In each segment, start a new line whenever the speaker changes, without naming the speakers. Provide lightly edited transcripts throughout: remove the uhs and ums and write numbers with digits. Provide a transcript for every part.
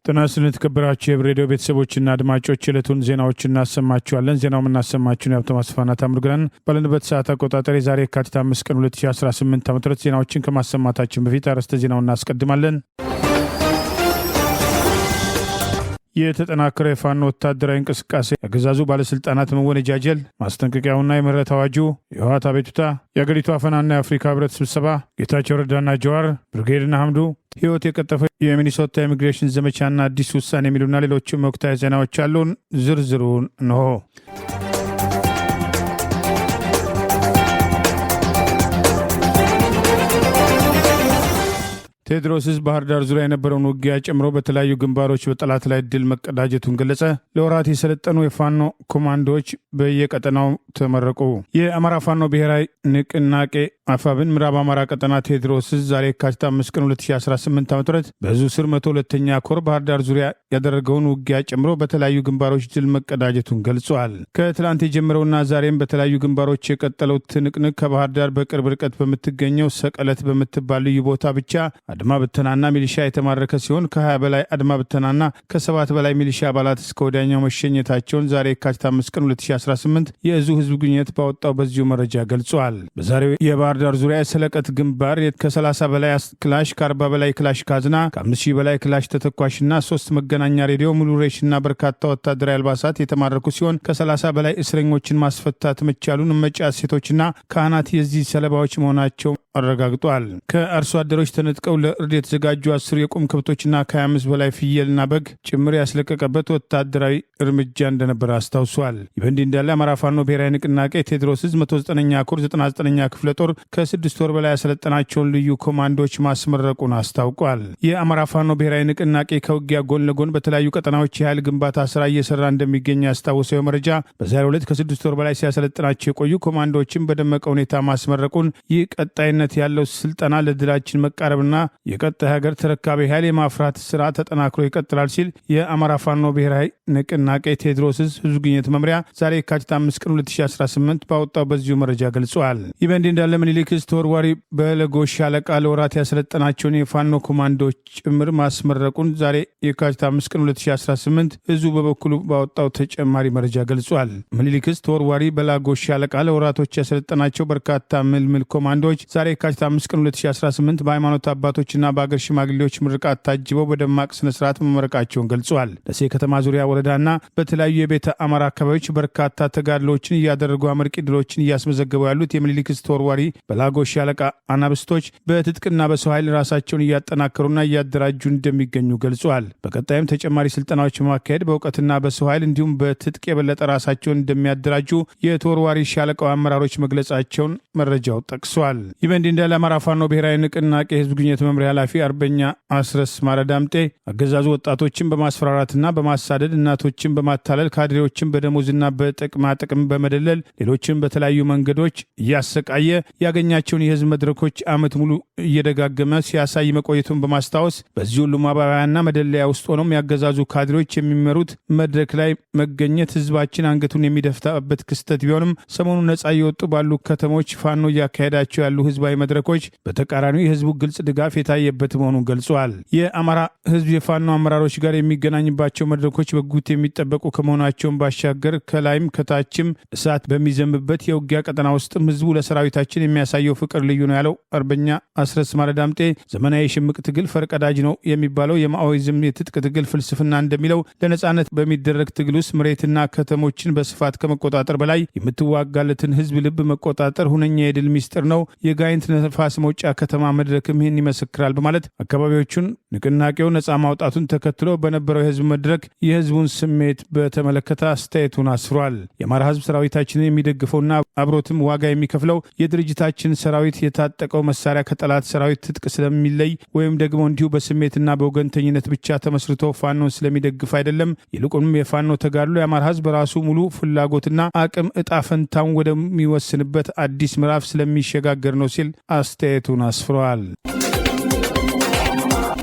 ጤና ይስጥልን የተከበራችሁ የሬዲዮ ቤተሰቦችና አድማጮች የዕለቱን ዜናዎች እናሰማችኋለን። ዜናው የምናሰማችሁን የሀብታሙ አስፋና ታምሩ ግረን ባለንበት ሰዓት አቆጣጠር የዛሬ የካቲት 5 ቀን 2018 ዓ.ም ዜናዎችን ከማሰማታችን በፊት አርዕስተ ዜናውን እናስቀድማለን። የተጠናከረ የፋኖ ወታደራዊ እንቅስቃሴ፣ የአገዛዙ ባለስልጣናት መወነጃጀል፣ ማስጠንቀቂያውና የምህረት አዋጁ፣ የህወሓት አቤቱታ፣ የአገሪቱ አፈናና የአፍሪካ ህብረት ስብሰባ፣ ጌታቸው ረዳና ጀዋር፣ ብርጌድና ሐምዱ ህይወት የቀጠፈ የሚኒሶታ ኢሚግሬሽን ዘመቻና አዲስ ውሳኔ የሚሉና ሌሎችም ወቅታዊ ዜናዎች አሉን። ዝርዝሩን እንሆ። ቴዎድሮስ ባህር ዳር ዙሪያ የነበረውን ውጊያ ጨምሮ በተለያዩ ግንባሮች በጠላት ላይ ድል መቀዳጀቱን ገለጸ። ለወራት የሰለጠኑ የፋኖ ኮማንዶዎች በየቀጠናው ተመረቁ። የአማራ ፋኖ ብሔራዊ ንቅናቄ አፋብን ምዕራብ አማራ ቀጠና ቴዎድሮስ ዛሬ የካቲት 5 ቀን 2018 ዓ.ም በዙ ስር 102ኛ ኮር ባህር ዳር ዙሪያ ያደረገውን ውጊያ ጨምሮ በተለያዩ ግንባሮች ድል መቀዳጀቱን ገልጿል። ከትላንት የጀመረውና ዛሬም በተለያዩ ግንባሮች የቀጠለው ትንቅንቅ ከባህር ዳር በቅርብ ርቀት በምትገኘው ሰቀለት በምትባል ልዩ ቦታ ብቻ አድማ ብተናና ሚሊሻ የተማረከ ሲሆን ከ20 በላይ አድማ ብተናና ከ7 በላይ ሚሊሻ አባላት እስከ ወዲያኛው መሸኘታቸውን ዛሬ የካቲት 5 ቀን 2018 የእዙ ህዝብ ግንኙነት ባወጣው በዚሁ መረጃ ገልጿል። በዛሬው የባህር ዳር ዙሪያ የሰለቀት ግንባር ከ30 በላይ ክላሽ፣ ከ40 በላይ ክላሽ ካዝና፣ ከ5000 በላይ ክላሽ ተተኳሽና 3 መገናኛ ሬዲዮ፣ ሙሉ ሬሽና በርካታ ወታደራዊ አልባሳት የተማረኩ ሲሆን ከ30 በላይ እስረኞችን ማስፈታት መቻሉን መጫ ሴቶችና ካህናት የዚህ ሰለባዎች መሆናቸው አረጋግጧል። ከአርሶ አደሮች ተነጥቀው ለእርድ የተዘጋጁ 10 የቁም ከብቶችና ከ25 በላይ ፍየልና በግ ጭምር ያስለቀቀበት ወታደራዊ እርምጃ እንደነበረ አስታውሷል። ይህ በእንዲህ እንዳለ አማራ ፋኖ ብሔራዊ ንቅናቄ ቴዎድሮስ 109ኛ ኮር 99ኛ ክፍለ ጦር ከ6 ወር በላይ ያሰለጠናቸውን ልዩ ኮማንዶች ማስመረቁን አስታውቋል። የአማራ ፋኖ ብሔራዊ ንቅናቄ ከውጊያ ጎን ለጎን በተለያዩ ቀጠናዎች የኃይል ግንባታ ስራ እየሰራ እንደሚገኝ ያስታወሰው መረጃ በዛሬው ዕለት ከ6 ወር በላይ ሲያሰለጥናቸው የቆዩ ኮማንዶዎችን በደመቀ ሁኔታ ማስመረቁን ይህ ቀጣይነት ያለው ስልጠና ለድላችን መቃረብና የቀጣይ ሀገር ተረካቢ ኃይል የማፍራት ስራ ተጠናክሮ ይቀጥላል ሲል የአማራ ፋኖ ብሔራዊ ንቅናቄ ቴዎድሮስ ህዝብ ግንኙነት መምሪያ ዛሬ የካቲት 5 ቀን 2018 ባወጣው በዚሁ መረጃ ገልጿል። ይህ በእንዲህ እንዳለ ምኒልክ ተወርዋሪ በለጎሽ ሻለቃ ለወራት ያሰለጠናቸውን የፋኖ ኮማንዶች ጭምር ማስመረቁን ዛሬ የካቲት 5 ቀን 2018 ህዝቡ በበኩሉ ባወጣው ተጨማሪ መረጃ ገልጿል። ምኒልክ ተወርዋሪ በለጎሽ ሻለቃ ለወራቶች ያሰለጠናቸው በርካታ ምልምል ኮማንዶዎች ዛሬ የካቲት 5 ቀን 2018 በሃይማኖት አባቶችና በአገር ሽማግሌዎች ምርቃት ታጅበው በደማቅ ስነስርዓት መመረቃቸውን ገልጿል። ደሴ ከተማ ዙሪያ ወረዳና በተለያዩ የቤተ አማራ አካባቢዎች በርካታ ተጋድሎችን እያደረጉ አመርቂ ድሎችን እያስመዘገቡ ያሉት የምኒልክ ተወርዋሪ በለጎሽ ሻለቃ አናብስቶች በትጥቅና በሰው ኃይል ራሳቸውን እያጠናከሩና እያደራጁ እንደሚገኙ ገልጿል። በቀጣይም ተጨማሪ ስልጠናዎች በማካሄድ በእውቀትና በሰው ኃይል እንዲሁም በትጥቅ የበለጠ ራሳቸውን እንደሚያደራጁ የተወርዋሪ ሻለቃው አመራሮች መግለጻቸውን መረጃው ጠቅሷል። ይህ በእንዲህ እንዳለ አማራ ፋኖ ብሔራዊ ንቅናቄ የህዝብ ግንኙነት መምሪያ ኃላፊ አርበኛ አስረስ ማረዳምጤ አገዛዙ ወጣቶችን በማስፈራራትና በማሳደድ እናቶችን በማታለል ካድሬዎችን በደሞዝና በጥቅማ ጥቅም በመደለል ሌሎችን በተለያዩ መንገዶች እያሰቃየ ያገኛቸውን የህዝብ መድረኮች ዓመት ሙሉ እየደጋገመ ሲያሳይ መቆየቱን በማስታወስ በዚህ ሁሉ ማባበያና መደለያ ውስጥ ሆኖም ያገዛዙ ካድሬዎች የሚመሩት መድረክ ላይ መገኘት ህዝባችን አንገቱን የሚደፍታበት ክስተት ቢሆንም ሰሞኑን ነጻ እየወጡ ባሉ ከተሞች ፋኖ እያካሄዳቸው ያሉ ህዝባዊ መድረኮች በተቃራኒው የህዝቡ ግልጽ ድጋፍ የታየበት መሆኑን ገልጿል። የአማራ ህዝብ የፋኖ አመራሮች ጋር የሚገናኝባቸው መድረኮች በጉት የሚጠበቁ ከመሆናቸውን ባሻገር ከላይም ከታችም እሳት በሚዘንብበት የውጊያ ቀጠና ውስጥም ህዝቡ ለሰራዊታችን የሚያሳየው ፍቅር ልዩ ነው ያለው አርበኛ አስረስ ማረዳምጤ ዘመናዊ የሽምቅ ትግል ፈርቀዳጅ ነው የሚባለው የማኦይዝም የትጥቅ ትግል ፍልስፍና እንደሚለው ለነጻነት በሚደረግ ትግል ውስጥ መሬትና ከተሞችን በስፋት ከመቆጣጠር በላይ የምትዋጋለትን ህዝብ ልብ መቆጣጠር ሁነኛ የድል ሚስጥር ነው። የጋይንት ነፋስ መውጫ ከተማ መድረክም ይህን ይመሰክራል በማለት አካባቢዎቹን ንቅናቄው ነጻ ማውጣቱን ተከትሎ በነበረው የህዝብ መድረክ የህዝቡን ስሜት በተመለከተ አስተያየቱን አስፍሯል። የአማራ ህዝብ ሰራዊታችንን የሚደግፈውና አብሮትም ዋጋ የሚከፍለው የድርጅታችን ሰራዊት የታጠቀው መሳሪያ ከጠላት ሰራዊት ትጥቅ ስለሚለይ ወይም ደግሞ እንዲሁ በስሜትና በወገንተኝነት ብቻ ተመስርቶ ፋኖን ስለሚደግፍ አይደለም። ይልቁንም የፋኖ ተጋድሎ የአማራ ህዝብ በራሱ ሙሉ ፍላጎትና አቅም እጣ ፈንታውን ወደሚወስንበት አዲስ ምዕራፍ ስለሚሸጋገር ነው ሲል አስተያየቱን አስፍሯል።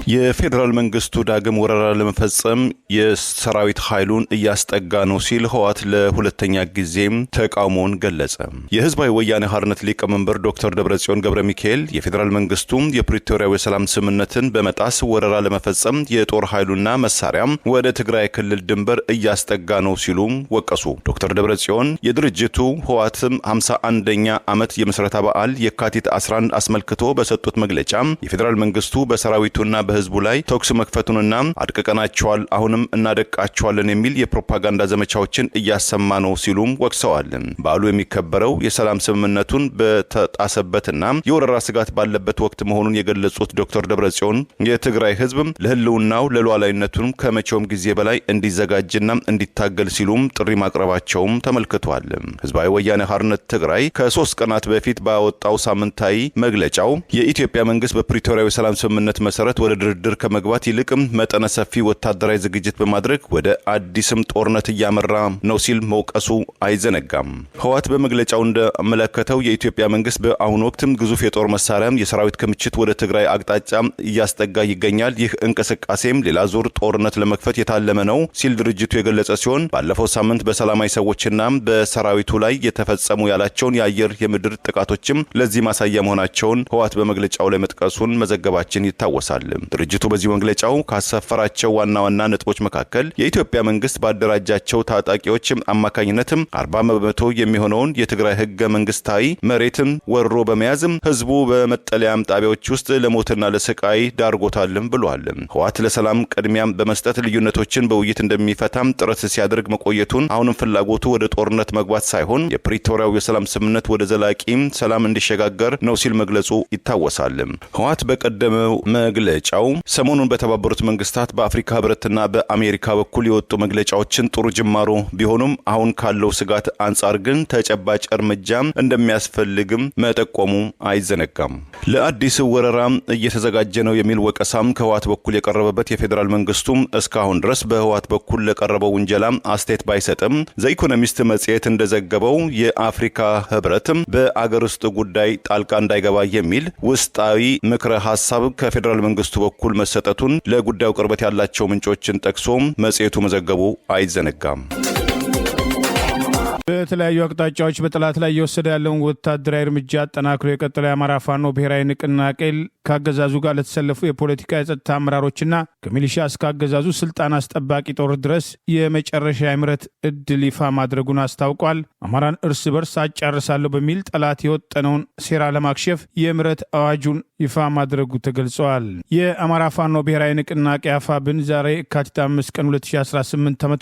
የፌዴራል መንግስቱ ዳግም ወረራ ለመፈጸም የሰራዊት ኃይሉን እያስጠጋ ነው ሲል ህወሓት ለሁለተኛ ጊዜም ተቃውሞውን ገለጸ። የህዝባዊ ወያኔ ሓርነት ሊቀመንበር ዶክተር ደብረጽዮን ገብረ ሚካኤል የፌዴራል መንግስቱ የፕሪቶሪያው የሰላም ስምምነትን በመጣስ ወረራ ለመፈጸም የጦር ኃይሉና መሳሪያም ወደ ትግራይ ክልል ድንበር እያስጠጋ ነው ሲሉ ወቀሱ። ዶክተር ደብረጽዮን የድርጅቱ ህወሓትም 51ኛ ዓመት የምስረታ በዓል የካቲት 11 አስመልክቶ በሰጡት መግለጫ የፌዴራል መንግስቱ በሰራዊቱና በህዝቡ ላይ ተኩስ መክፈቱንና አድቅቀናቸዋል አሁንም እናደቃቸዋለን የሚል የፕሮፓጋንዳ ዘመቻዎችን እያሰማ ነው ሲሉም ወቅሰዋል። በዓሉ የሚከበረው የሰላም ስምምነቱን በተጣሰበትና የወረራ ስጋት ባለበት ወቅት መሆኑን የገለጹት ዶክተር ደብረጽዮን የትግራይ ህዝብ ለህልውናው ለሉዓላዊነቱም ከመቼውም ጊዜ በላይ እንዲዘጋጅና እንዲታገል ሲሉም ጥሪ ማቅረባቸውም ተመልክቷል። ህዝባዊ ወያኔ ሓርነት ትግራይ ከ3 ቀናት በፊት ባወጣው ሳምንታዊ መግለጫው የኢትዮጵያ መንግስት በፕሪቶሪያው የሰላም ስምምነት መሰረት ወደ ድርድር ከመግባት ይልቅም መጠነ ሰፊ ወታደራዊ ዝግጅት በማድረግ ወደ አዲስም ጦርነት እያመራ ነው ሲል መውቀሱ አይዘነጋም። ህወሓት በመግለጫው እንደመለከተው የኢትዮጵያ መንግስት በአሁኑ ወቅት ግዙፍ የጦር መሳሪያ የሰራዊት ክምችት ወደ ትግራይ አቅጣጫ እያስጠጋ ይገኛል። ይህ እንቅስቃሴም ሌላ ዙር ጦርነት ለመክፈት የታለመ ነው ሲል ድርጅቱ የገለጸ ሲሆን ባለፈው ሳምንት በሰላማዊ ሰዎችና በሰራዊቱ ላይ የተፈጸሙ ያላቸውን የአየር የምድር ጥቃቶችም ለዚህ ማሳያ መሆናቸውን ህወሓት በመግለጫው ላይ መጥቀሱን መዘገባችን ይታወሳል። ድርጅቱ በዚህ መግለጫው ካሰፈራቸው ዋና ዋና ነጥቦች መካከል የኢትዮጵያ መንግስት ባደራጃቸው ታጣቂዎች አማካኝነትም 40% የሚሆነውን የትግራይ ህገ መንግስታዊ መሬትን ወሮ በመያዝ ህዝቡ በመጠለያ ጣቢያዎች ውስጥ ለሞትና ለስቃይ ዳርጎታልም ብሏል። ህወሓት ለሰላም ቅድሚያም በመስጠት ልዩነቶችን በውይይት እንደሚፈታም ጥረት ሲያደርግ መቆየቱን አሁንም ፍላጎቱ ወደ ጦርነት መግባት ሳይሆን የፕሪቶሪያው የሰላም ስምምነት ወደ ዘላቂ ሰላም እንዲሸጋገር ነው ሲል መግለጹ ይታወሳል። ህወሓት በቀደመው መግለጫው ሰሞኑን በተባበሩት መንግስታት በአፍሪካ ህብረትና በአሜሪካ በኩል የወጡ መግለጫዎችን ጥሩ ጅማሮ ቢሆኑም አሁን ካለው ስጋት አንጻር ግን ተጨባጭ እርምጃ እንደሚያስፈልግም መጠቆሙ አይዘነጋም። ለአዲስ ወረራ እየተዘጋጀ ነው የሚል ወቀሳም ከህወሓት በኩል የቀረበበት የፌዴራል መንግስቱም እስካሁን ድረስ በህወሓት በኩል ለቀረበው ውንጀላ አስተያየት ባይሰጥም ዘኢኮኖሚስት መጽሔት እንደዘገበው የአፍሪካ ህብረትም በአገር ውስጥ ጉዳይ ጣልቃ እንዳይገባ የሚል ውስጣዊ ምክረ ሐሳብ ከፌዴራል መንግስቱ በኩል መሰጠቱን ለጉዳዩ ቅርበት ያላቸው ምንጮችን ጠቅሶ መጽሔቱ መዘገቡ አይዘነጋም።
በተለያዩ አቅጣጫዎች በጠላት ላይ እየወሰደ ያለውን ወታደራዊ እርምጃ አጠናክሮ የቀጠለው የአማራ ፋኖ ብሔራዊ ንቅናቄ ከአገዛዙ ጋር ለተሰለፉ የፖለቲካ የጸጥታ አመራሮችና ከሚሊሻ እስከ አገዛዙ ስልጣን አስጠባቂ ጦር ድረስ የመጨረሻ የምህረት ዕድል ይፋ ማድረጉን አስታውቋል። አማራን እርስ በርስ አጫርሳለሁ በሚል ጠላት የወጠነውን ሴራ ለማክሸፍ የምህረት አዋጁን ይፋ ማድረጉ ተገልጿል። የአማራ ፋኖ ብሔራዊ ንቅናቄ አፋብን ዛሬ የካቲት 5 ቀን 2018 ዓ.ም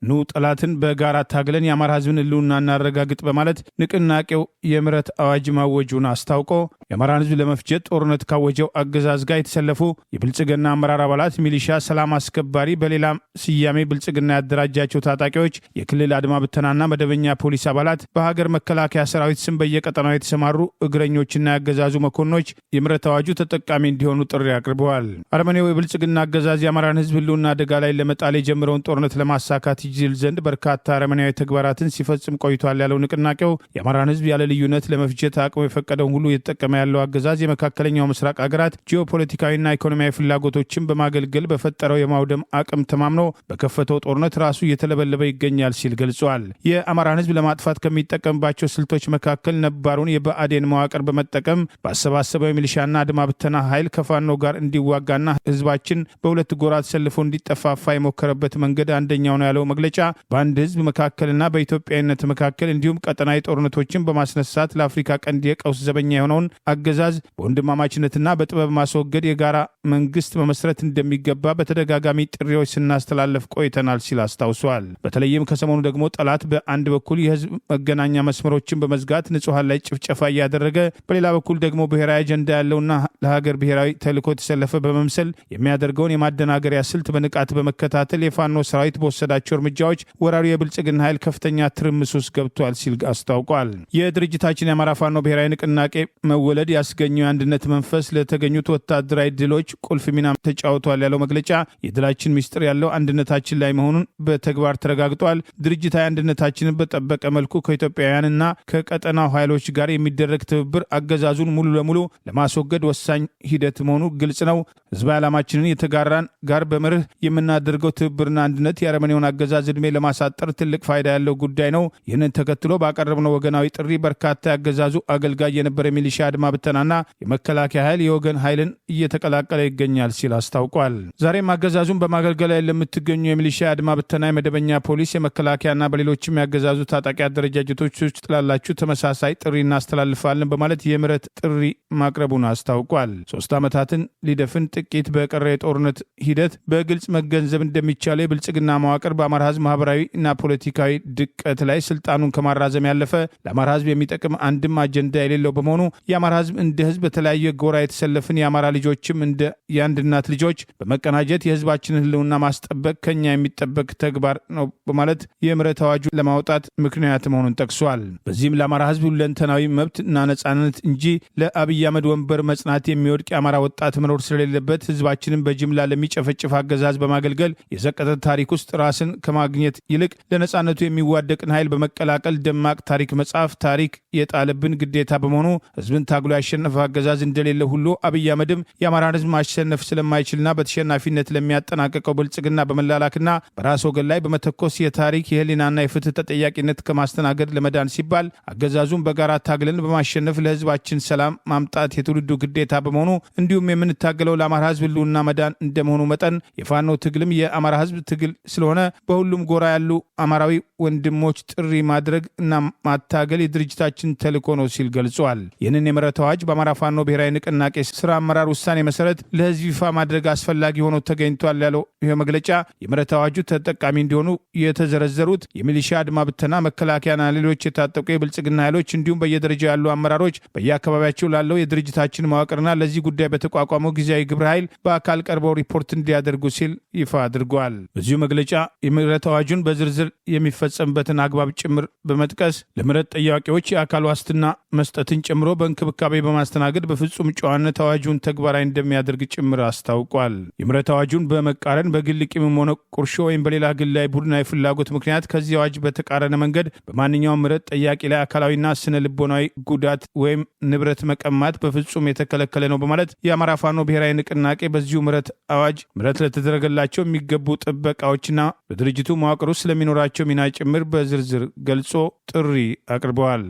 ኑ ጠላትን በጋራ ታግለን የአማራ ህዝብን ህልውና እናረጋግጥ በማለት ንቅናቄው የምህረት አዋጅ ማወጁን አስታውቆ የአማራን ህዝብ ለመፍጀት ጦርነት ካወጀው አገዛዝ ጋር የተሰለፉ የብልጽግና አመራር አባላት፣ ሚሊሻ፣ ሰላም አስከባሪ፣ በሌላ ስያሜ ብልጽግና ያደራጃቸው ታጣቂዎች፣ የክልል አድማ ብተናና መደበኛ ፖሊስ አባላት፣ በሀገር መከላከያ ሰራዊት ስም በየቀጠናው የተሰማሩ እግረኞችና ያገዛዙ መኮንኖች የምህረት አዋጁ ተጠቃሚ እንዲሆኑ ጥሪ አቅርበዋል። አረመኔው የብልጽግና አገዛዝ የአማራን ህዝብ ህልውና አደጋ ላይ ለመጣል የጀመረውን ጦርነት ለማሳካት ይችል ዘንድ በርካታ አረመኔያዊ ተግባራትን ሲፈጽም ቆይቷል ያለው ንቅናቄው የአማራን ህዝብ ያለ ልዩነት ለመፍጀት አቅሙ የፈቀደውን ሁሉ እየተጠቀመ ያለው አገዛዝ የመካከለኛው ምስራቅ ሀገራት ጂኦፖለቲካዊና ኢኮኖሚያዊ ፍላጎቶችን በማገልገል በፈጠረው የማውደም አቅም ተማምኖ በከፈተው ጦርነት ራሱ እየተለበለበ ይገኛል ሲል ገልጿል። የአማራን ህዝብ ለማጥፋት ከሚጠቀምባቸው ስልቶች መካከል ነባሩን የብአዴን መዋቅር በመጠቀም ባሰባሰበው የሚሊሻና አድማ ብተና ኃይል ከፋኖ ጋር እንዲዋጋና ህዝባችን በሁለት ጎራ ተሰልፎ እንዲጠፋፋ የሞከረበት መንገድ አንደኛው ነው ያለው መግለጫ በአንድ ህዝብ መካከልና በኢትዮጵያዊነት መካከል እንዲሁም ቀጠናዊ ጦርነቶችን በማስነሳት ለአፍሪካ ቀንድ የቀውስ ዘበኛ የሆነውን አገዛዝ በወንድማማችነትና በጥበብ ማስወገድ የጋራ መንግስት መመስረት እንደሚገባ በተደጋጋሚ ጥሪዎች ስናስተላለፍ ቆይተናል ሲል አስታውሷል። በተለይም ከሰሞኑ ደግሞ ጠላት በአንድ በኩል የህዝብ መገናኛ መስመሮችን በመዝጋት ንጹሐን ላይ ጭፍጨፋ እያደረገ በሌላ በኩል ደግሞ ብሔራዊ አጀንዳ ያለውና ለሀገር ብሔራዊ ተልዕኮ የተሰለፈ በመምሰል የሚያደርገውን የማደናገሪያ ስልት በንቃት በመከታተል የፋኖ ሰራዊት በወሰዳቸው እርምጃዎች ወራሪ የብልጽግና ኃይል ከፍተኛ ትርምስ ጥርስ ውስጥ ገብቷል ሲል አስታውቋል። የድርጅታችን የአማራ ፋኖ ብሔራዊ ንቅናቄ መወለድ ያስገኘው የአንድነት መንፈስ ለተገኙት ወታደራዊ ድሎች ቁልፍ ሚና ተጫውቷል ያለው መግለጫ የድላችን ሚስጥር ያለው አንድነታችን ላይ መሆኑን በተግባር ተረጋግጧል። ድርጅታዊ አንድነታችንን በጠበቀ መልኩ ከኢትዮጵያውያንና ከቀጠናው ኃይሎች ጋር የሚደረግ ትብብር አገዛዙን ሙሉ ለሙሉ ለማስወገድ ወሳኝ ሂደት መሆኑ ግልጽ ነው። ህዝባዊ ዓላማችንን የተጋራን ጋር በመርህ የምናደርገው ትብብርና አንድነት የአረመኔውን አገዛዝ ዕድሜ ለማሳጠር ትልቅ ፋይዳ ያለው ጉዳይ ነው። ይህንን ተከትሎ ባቀረብነው ወገናዊ ጥሪ በርካታ ያገዛዙ አገልጋይ የነበረ ሚሊሻ አድማ ብተናና የመከላከያ ኃይል የወገን ኃይልን እየተቀላቀለ ይገኛል ሲል አስታውቋል። ዛሬም አገዛዙን በማገልገል ላይ ለምትገኙ የሚሊሻ አድማ ብተና፣ የመደበኛ ፖሊስ፣ የመከላከያና በሌሎችም ያገዛዙ ታጣቂ አደረጃጀቶች ውስጥ ላላችሁ ተመሳሳይ ጥሪ እናስተላልፋለን በማለት የምህረት ጥሪ ማቅረቡን አስታውቋል። 3 ዓመታትን ሊደፍን ጥቂት በቀረ የጦርነት ሂደት በግልጽ መገንዘብ እንደሚቻለው የብልጽግና መዋቅር በአማራ ህዝብ ማህበራዊ እና ፖለቲካዊ ድቀት ላይ ስልጣኑን ከማራዘም ያለፈ ለአማራ ህዝብ የሚጠቅም አንድም አጀንዳ የሌለው በመሆኑ የአማራ ህዝብ እንደ ህዝብ በተለያየ ጎራ የተሰለፍን የአማራ ልጆችም እንደ የአንድ እናት ልጆች በመቀናጀት የህዝባችንን ህልውና ማስጠበቅ ከኛ የሚጠበቅ ተግባር ነው በማለት የምህረት አዋጁ ለማውጣት ምክንያት መሆኑን ጠቅሷል። በዚህም ለአማራ ህዝብ ሁለንተናዊ መብት እና ነጻነት እንጂ ለአብይ አህመድ ወንበር መጽናት የሚወድቅ የአማራ ወጣት መኖር ስለሌለበት ህዝባችንን በጅምላ ለሚጨፈጭፍ አገዛዝ በማገልገል የዘቀጠ ታሪክ ውስጥ ራስን ከማግኘት ይልቅ ለነጻነቱ የሚዋደቅን ኃይል በመቀላቀል ደማቅ ታሪክ መጻፍ ታሪክ የጣለብን ግዴታ በመሆኑ ህዝብን ታግሎ ያሸነፈ አገዛዝ እንደሌለ ሁሉ አብይ አህመድም የአማራን ህዝብ ማሸነፍ ስለማይችልና በተሸናፊነት ለሚያጠናቀቀው ብልጽግና በመላላክና በራስ ወገን ላይ በመተኮስ የታሪክ የህሊናና የፍትህ ተጠያቂነት ከማስተናገድ ለመዳን ሲባል አገዛዙን በጋራ ታግለን በማሸነፍ ለህዝባችን ሰላም ማምጣት የትውልዱ ግዴታ በመሆኑ እንዲሁም የምንታገለው ለአማራ ህዝብ ህልውና መዳን እንደመሆኑ መጠን የፋኖ ትግልም የአማራ ህዝብ ትግል ስለሆነ በሁሉም ጎራ ያሉ አማራዊ ወንድሞች ጥሪ ማድረግ እና ማታገል የድርጅታችን ተልዕኮ ነው ሲል ገልጿል። ይህንን የምህረት አዋጅ በአማራ ፋኖ ብሔራዊ ንቅናቄ ስራ አመራር ውሳኔ መሰረት ለህዝብ ይፋ ማድረግ አስፈላጊ ሆኖ ተገኝቷል ያለው ይህ መግለጫ የምህረት አዋጁ ተጠቃሚ እንዲሆኑ የተዘረዘሩት የሚሊሻ አድማ ብተና፣ መከላከያና ሌሎች የታጠቁ የብልጽግና ኃይሎች እንዲሁም በየደረጃው ያሉ አመራሮች በየአካባቢያቸው ላለው የድርጅታችን መዋቅርና ለዚህ ጉዳይ በተቋቋመው ጊዜያዊ ግብረ ኃይል በአካል ቀርበው ሪፖርት እንዲያደርጉ ሲል ይፋ አድርጓል። በዚሁ መግለጫ የምህረት አዋጁን በዝርዝር የሚፈጸምበትን አግባብ ጭምር በመጥቀስ ለምህረት ጠያቂዎች የአካል ዋስትና መስጠትን ጨምሮ በእንክብካቤ በማስተናገድ በፍጹም ጨዋነት አዋጁን ተግባራዊ እንደሚያደርግ ጭምር አስታውቋል። የምህረት አዋጁን በመቃረን በግል ቂምም ሆነ ቁርሾ ወይም በሌላ ግላዊ ቡድናዊ ፍላጎት ምክንያት ከዚህ አዋጅ በተቃረነ መንገድ በማንኛውም ምህረት ጠያቂ ላይ አካላዊና ስነ ልቦናዊ ጉዳት ወይም ንብረት መቀማት በፍጹም የተከለከለ ነው በማለት የአማራ ፋኖ ብሔራዊ ንቅናቄ በዚሁ ምህረት አዋጅ ምህረት ለተደረገላቸው የሚገቡ ጥበቃዎችና በድርጅቱ መዋቅር ውስጥ ስለሚኖራቸው ሚና ጭምር በዝርዝር ገልጾ ጥሪ አቅርበዋል።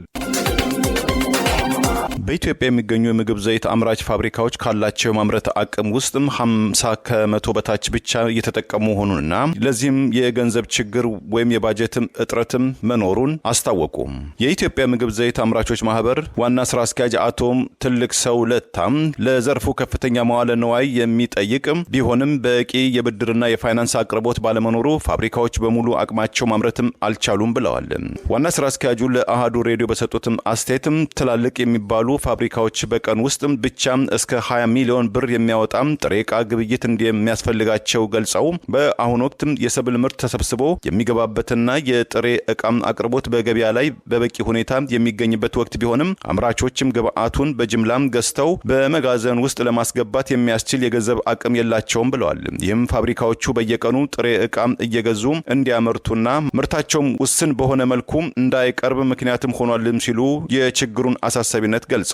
በኢትዮጵያ የሚገኙ የምግብ ዘይት አምራች ፋብሪካዎች ካላቸው የማምረት አቅም ውስጥም 50 ከመቶ በታች ብቻ እየተጠቀሙ መሆኑንና ለዚህም የገንዘብ ችግር ወይም የባጀትም እጥረትም መኖሩን አስታወቁ። የኢትዮጵያ ምግብ ዘይት አምራቾች ማህበር ዋና ስራ አስኪያጅ አቶ ትልቅ ሰው ለታም ለዘርፉ ከፍተኛ መዋለ ንዋይ የሚጠይቅ ቢሆንም በቂ የብድርና የፋይናንስ አቅርቦት ባለመኖሩ ፋብሪካዎች በሙሉ አቅማቸው ማምረትም አልቻሉም ብለዋል። ዋና ስራ አስኪያጁ ለአሃዱ ሬዲዮ በሰጡትም አስተያየትም ትላልቅ የሚባሉ ፋብሪካዎች በቀን ውስጥ ብቻ እስከ 20 ሚሊዮን ብር የሚያወጣ ጥሬ ዕቃ ግብይት እንደሚያስፈልጋቸው ገልጸው በአሁኑ ወቅት የሰብል ምርት ተሰብስቦ የሚገባበትና የጥሬ ዕቃ አቅርቦት በገበያ ላይ በበቂ ሁኔታ የሚገኝበት ወቅት ቢሆንም አምራቾችም ግብአቱን በጅምላም ገዝተው በመጋዘን ውስጥ ለማስገባት የሚያስችል የገንዘብ አቅም የላቸውም ብለዋል። ይህም ፋብሪካዎቹ በየቀኑ ጥሬ ዕቃ እየገዙ እንዲያመርቱና ምርታቸውም ውስን በሆነ መልኩ እንዳይቀርብ ምክንያትም ሆኗልም ሲሉ የችግሩን አሳሳቢነት ገልጸዋል።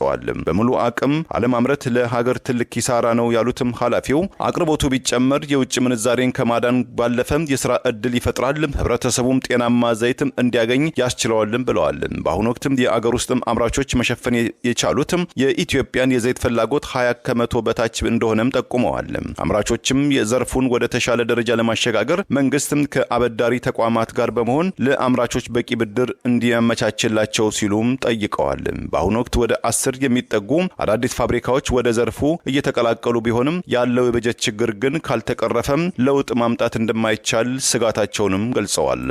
በሙሉ አቅም አለማምረት ለሀገር ትልቅ ኪሳራ ነው ያሉትም ኃላፊው አቅርቦቱ ቢጨመር የውጭ ምንዛሬን ከማዳን ባለፈ የሥራ ዕድል ይፈጥራል፣ ህብረተሰቡም ጤናማ ዘይትም እንዲያገኝ ያስችለዋልም ብለዋል። በአሁኑ ወቅትም የአገር ውስጥም አምራቾች መሸፈን የቻሉትም የኢትዮጵያን የዘይት ፍላጎት 20 ከመቶ በታች እንደሆነም ጠቁመዋል። አምራቾችም የዘርፉን ወደ ተሻለ ደረጃ ለማሸጋገር መንግስትም ከአበዳሪ ተቋማት ጋር በመሆን ለአምራቾች በቂ ብድር እንዲያመቻችላቸው ሲሉም ጠይቀዋል። በአሁኑ ወቅት ወደ 10 የሚጠጉ አዳዲስ ፋብሪካዎች ወደ ዘርፉ እየተቀላቀሉ ቢሆንም ያለው የበጀት ችግር ግን ካልተቀረፈም ለውጥ ማምጣት እንደማይቻል ስጋታቸውንም ገልጸዋል።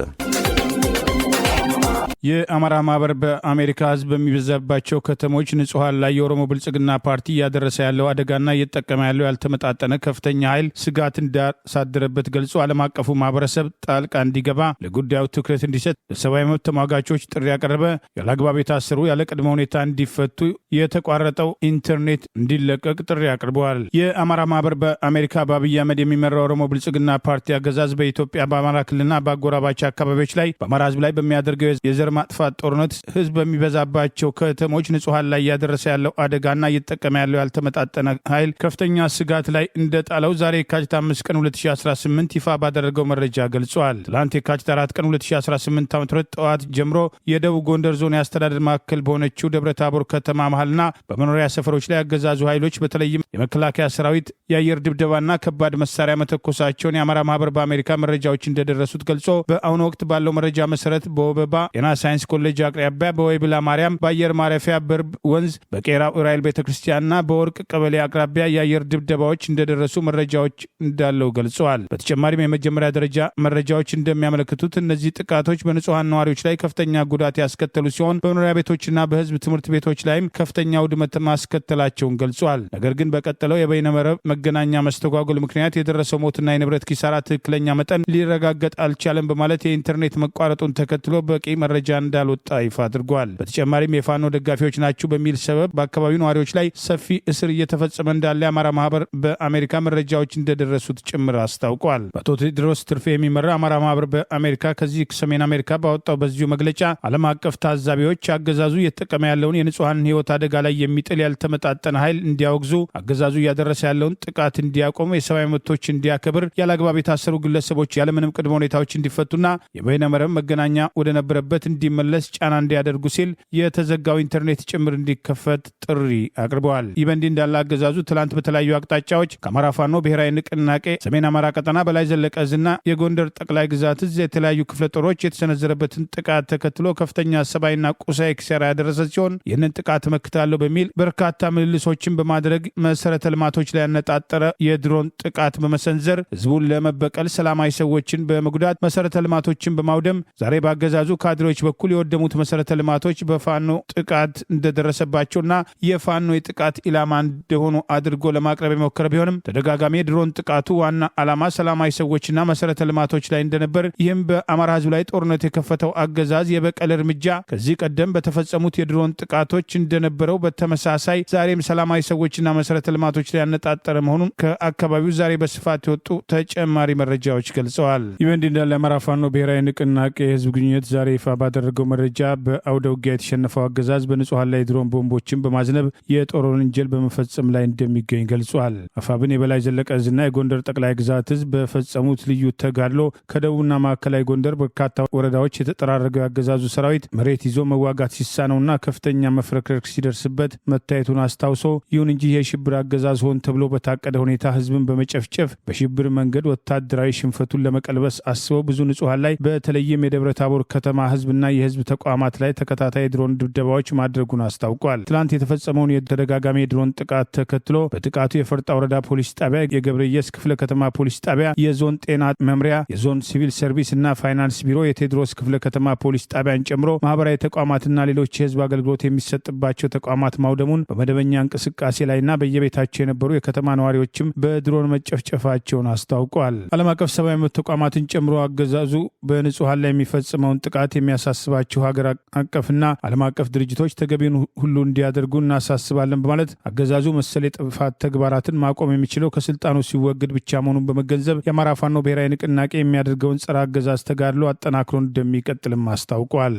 የአማራ ማህበር በአሜሪካ ህዝብ በሚበዛባቸው ከተሞች ንጹሐን ላይ የኦሮሞ ብልጽግና ፓርቲ እያደረሰ ያለው አደጋና እየተጠቀመ ያለው ያልተመጣጠነ ከፍተኛ ኃይል ስጋት እንዳሳደረበት ገልጾ ዓለም አቀፉ ማህበረሰብ ጣልቃ እንዲገባ ለጉዳዩ ትኩረት እንዲሰጥ ለሰብአዊ መብት ተሟጋቾች ጥሪ ያቀረበ፣ ያለአግባብ የታሰሩ ያለ ቅድመ ሁኔታ እንዲፈቱ፣ የተቋረጠው ኢንተርኔት እንዲለቀቅ ጥሪ አቅርበዋል። የአማራ ማህበር በአሜሪካ በአብይ አህመድ የሚመራው ኦሮሞ ብልጽግና ፓርቲ አገዛዝ በኢትዮጵያ በአማራ ክልልና በአጎራባች አካባቢዎች ላይ በአማራ ህዝብ ላይ በሚያደርገው የዘር ማጥፋት ጦርነት ህዝብ በሚበዛባቸው ከተሞች ንጹሐን ላይ እያደረሰ ያለው አደጋና እየተጠቀመ ያለው ያልተመጣጠነ ኃይል ከፍተኛ ስጋት ላይ እንደጣለው ዛሬ የካቲት 5 ቀን 2018 ይፋ ባደረገው መረጃ ገልጿል። ትላንት የካቲት 4 ቀን 2018 ዓ.ም ጠዋት ጀምሮ የደቡብ ጎንደር ዞን የአስተዳደር ማዕከል በሆነችው ደብረ ታቦር ከተማ መሃልና በመኖሪያ ሰፈሮች ላይ ያገዛዙ ኃይሎች በተለይም የመከላከያ ሰራዊት የአየር ድብደባና ከባድ መሳሪያ መተኮሳቸውን የአማራ ማህበር በአሜሪካ መረጃዎች እንደደረሱት ገልጾ በአሁኑ ወቅት ባለው መረጃ መሰረት በወበባ ጤና ሳይንስ ኮሌጅ አቅራቢያ፣ በወይብላ ማርያም በአየር ማረፊያ በርብ ወንዝ፣ በቄራ ኡራኤል ቤተክርስቲያንና በወርቅ ቀበሌ አቅራቢያ የአየር ድብደባዎች እንደደረሱ መረጃዎች እንዳለው ገልጸዋል። በተጨማሪም የመጀመሪያ ደረጃ መረጃዎች እንደሚያመለክቱት እነዚህ ጥቃቶች በንጹሐን ነዋሪዎች ላይ ከፍተኛ ጉዳት ያስከተሉ ሲሆን በመኖሪያ ቤቶችና በህዝብ ትምህርት ቤቶች ላይም ከፍተኛ ውድመት ማስከተላቸውን ገልጿል። ነገር ግን በቀጠለው የበይነመረብ መገናኛ መስተጓጎል ምክንያት የደረሰው ሞትና የንብረት ኪሳራ ትክክለኛ መጠን ሊረጋገጥ አልቻለም በማለት የኢንተርኔት መቋረጡን ተከትሎ በቂ መረጃ እንዳልወጣ ይፋ አድርጓል። በተጨማሪም የፋኖ ደጋፊዎች ናቸው በሚል ሰበብ በአካባቢው ነዋሪዎች ላይ ሰፊ እስር እየተፈጸመ እንዳለ የአማራ ማህበር በአሜሪካ መረጃዎች እንደደረሱት ጭምር አስታውቋል። በአቶ ቴዎድሮስ ትርፌ የሚመራ አማራ ማህበር በአሜሪካ ከዚህ ሰሜን አሜሪካ ባወጣው በዚሁ መግለጫ ዓለም አቀፍ ታዛቢዎች አገዛዙ እየተጠቀመ ያለውን የንጹሐን ህይወት አደጋ ላይ የሚጥል ያልተመጣጠነ ኃይል እንዲያወግዙ፣ አገዛዙ እያደረሰ ያለውን ጥቃት እንዲያቆሙ፣ የሰብአዊ መብቶች እንዲያከብር፣ ያለአግባብ የታሰሩ ግለሰቦች ያለምንም ቅድመ ሁኔታዎች እንዲፈቱና የበይነመረብ መገናኛ ወደ ነበረበት እንዲመለስ ጫና እንዲያደርጉ ሲል የተዘጋው ኢንተርኔት ጭምር እንዲከፈት ጥሪ አቅርበዋል። ይህ በእንዲህ እንዳለ አገዛዙ ትላንት በተለያዩ አቅጣጫዎች ከአማራ ፋኖ ብሔራዊ ንቅናቄ ሰሜን አማራ ቀጠና በላይ ዘለቀ ዕዝና የጎንደር ጠቅላይ ግዛት ዕዝ የተለያዩ ክፍለ ጦሮች የተሰነዘረበትን ጥቃት ተከትሎ ከፍተኛ ሰብአዊና ቁሳዊ ኪሳራ ያደረሰ ሲሆን ይህንን ጥቃት እመክታለሁ በሚል በርካታ ምልልሶችን በማድረግ መሰረተ ልማቶች ላይ ያነጣጠረ የድሮን ጥቃት በመሰንዘር ህዝቡን ለመበቀል ሰላማዊ ሰዎችን በመጉዳት መሰረተ ልማቶችን በማውደም ዛሬ በአገዛዙ ካድሬዎች በኩል የወደሙት መሰረተ ልማቶች በፋኖ ጥቃት እንደደረሰባቸውና የፋኖ የጥቃት ኢላማ እንደሆኑ አድርጎ ለማቅረብ የሞከረ ቢሆንም ተደጋጋሚ የድሮን ጥቃቱ ዋና ዓላማ ሰላማዊ ሰዎችና መሰረተ ልማቶች ላይ እንደነበር፣ ይህም በአማራ ህዝብ ላይ ጦርነት የከፈተው አገዛዝ የበቀል እርምጃ ከዚህ ቀደም በተፈጸሙት የድሮን ጥቃቶች እንደነበረው በተመሳሳይ ዛሬም ሰላማዊ ሰዎችና መሰረተ ልማቶች ላይ ያነጣጠረ መሆኑን ከአካባቢው ዛሬ በስፋት የወጡ ተጨማሪ መረጃዎች ገልጸዋል። ይህ እንዲህ እንዳለ የአማራ ፋኖ ብሔራዊ ንቅናቄ የህዝብ ግንኙነት ዛሬ ይፋ ባደረገው መረጃ በአውደ ውጊያ የተሸነፈው አገዛዝ በንጹሐን ላይ ድሮን ቦምቦችን በማዝነብ የጦር ወንጀል በመፈጸም ላይ እንደሚገኝ ገልጿል። አፋብን የበላይ ዘለቀ ዕዝና የጎንደር ጠቅላይ ግዛት ዕዝ በፈጸሙት ልዩ ተጋድሎ ከደቡብና ማዕከላዊ ጎንደር በርካታ ወረዳዎች የተጠራረገው የአገዛዙ ሰራዊት መሬት ይዞ መዋጋት ሲሳነውና ከፍተኛ መፍረክረክ ሲደርስበት መታየቱን አስታውሶ ይሁን እንጂ የሽብር አገዛዝ ሆን ተብሎ በታቀደ ሁኔታ ህዝብን በመጨፍጨፍ በሽብር መንገድ ወታደራዊ ሽንፈቱን ለመቀልበስ አስበው ብዙ ንጹሐን ላይ በተለይም የደብረ ታቦር ከተማ ህዝብና የህዝብ ተቋማት ላይ ተከታታይ የድሮን ድብደባዎች ማድረጉን አስታውቋል። ትላንት የተፈጸመውን የተደጋጋሚ የድሮን ጥቃት ተከትሎ በጥቃቱ የፈርጣ ወረዳ ፖሊስ ጣቢያ፣ የገብረየስ ክፍለ ከተማ ፖሊስ ጣቢያ፣ የዞን ጤና መምሪያ፣ የዞን ሲቪል ሰርቪስ እና ፋይናንስ ቢሮ፣ የቴዎድሮስ ክፍለ ከተማ ፖሊስ ጣቢያን ጨምሮ ማህበራዊ ተቋማትና ሌሎች የህዝብ አገልግሎት የሚሰጥባቸው ተቋማት ማውደሙን፣ በመደበኛ እንቅስቃሴ ላይና በየቤታቸው የነበሩ የከተማ ነዋሪዎችም በድሮን መጨፍጨፋቸውን አስታውቋል። ዓለም አቀፍ ሰብአዊ መብት ተቋማትን ጨምሮ አገዛዙ በንጹሐን ላይ የሚፈጽመውን ጥቃት የሚያሳስባቸው ሀገር አቀፍና ዓለም አቀፍ ድርጅቶች ተገቢውን ሁሉ እንዲያደርጉ እናሳስባለን በማለት አገዛዙ መሰል የጥፋት ተግባራትን ማቆም የሚችለው ከስልጣኑ ሲወገድ ብቻ መሆኑን በመገንዘብ የአማራ ፋኖ ብሔራዊ ንቅናቄ የሚያደርገውን ጸረ አገዛዝ ተጋድሎ አጠናክሮ እንደሚቀጥልም አስታውቋል።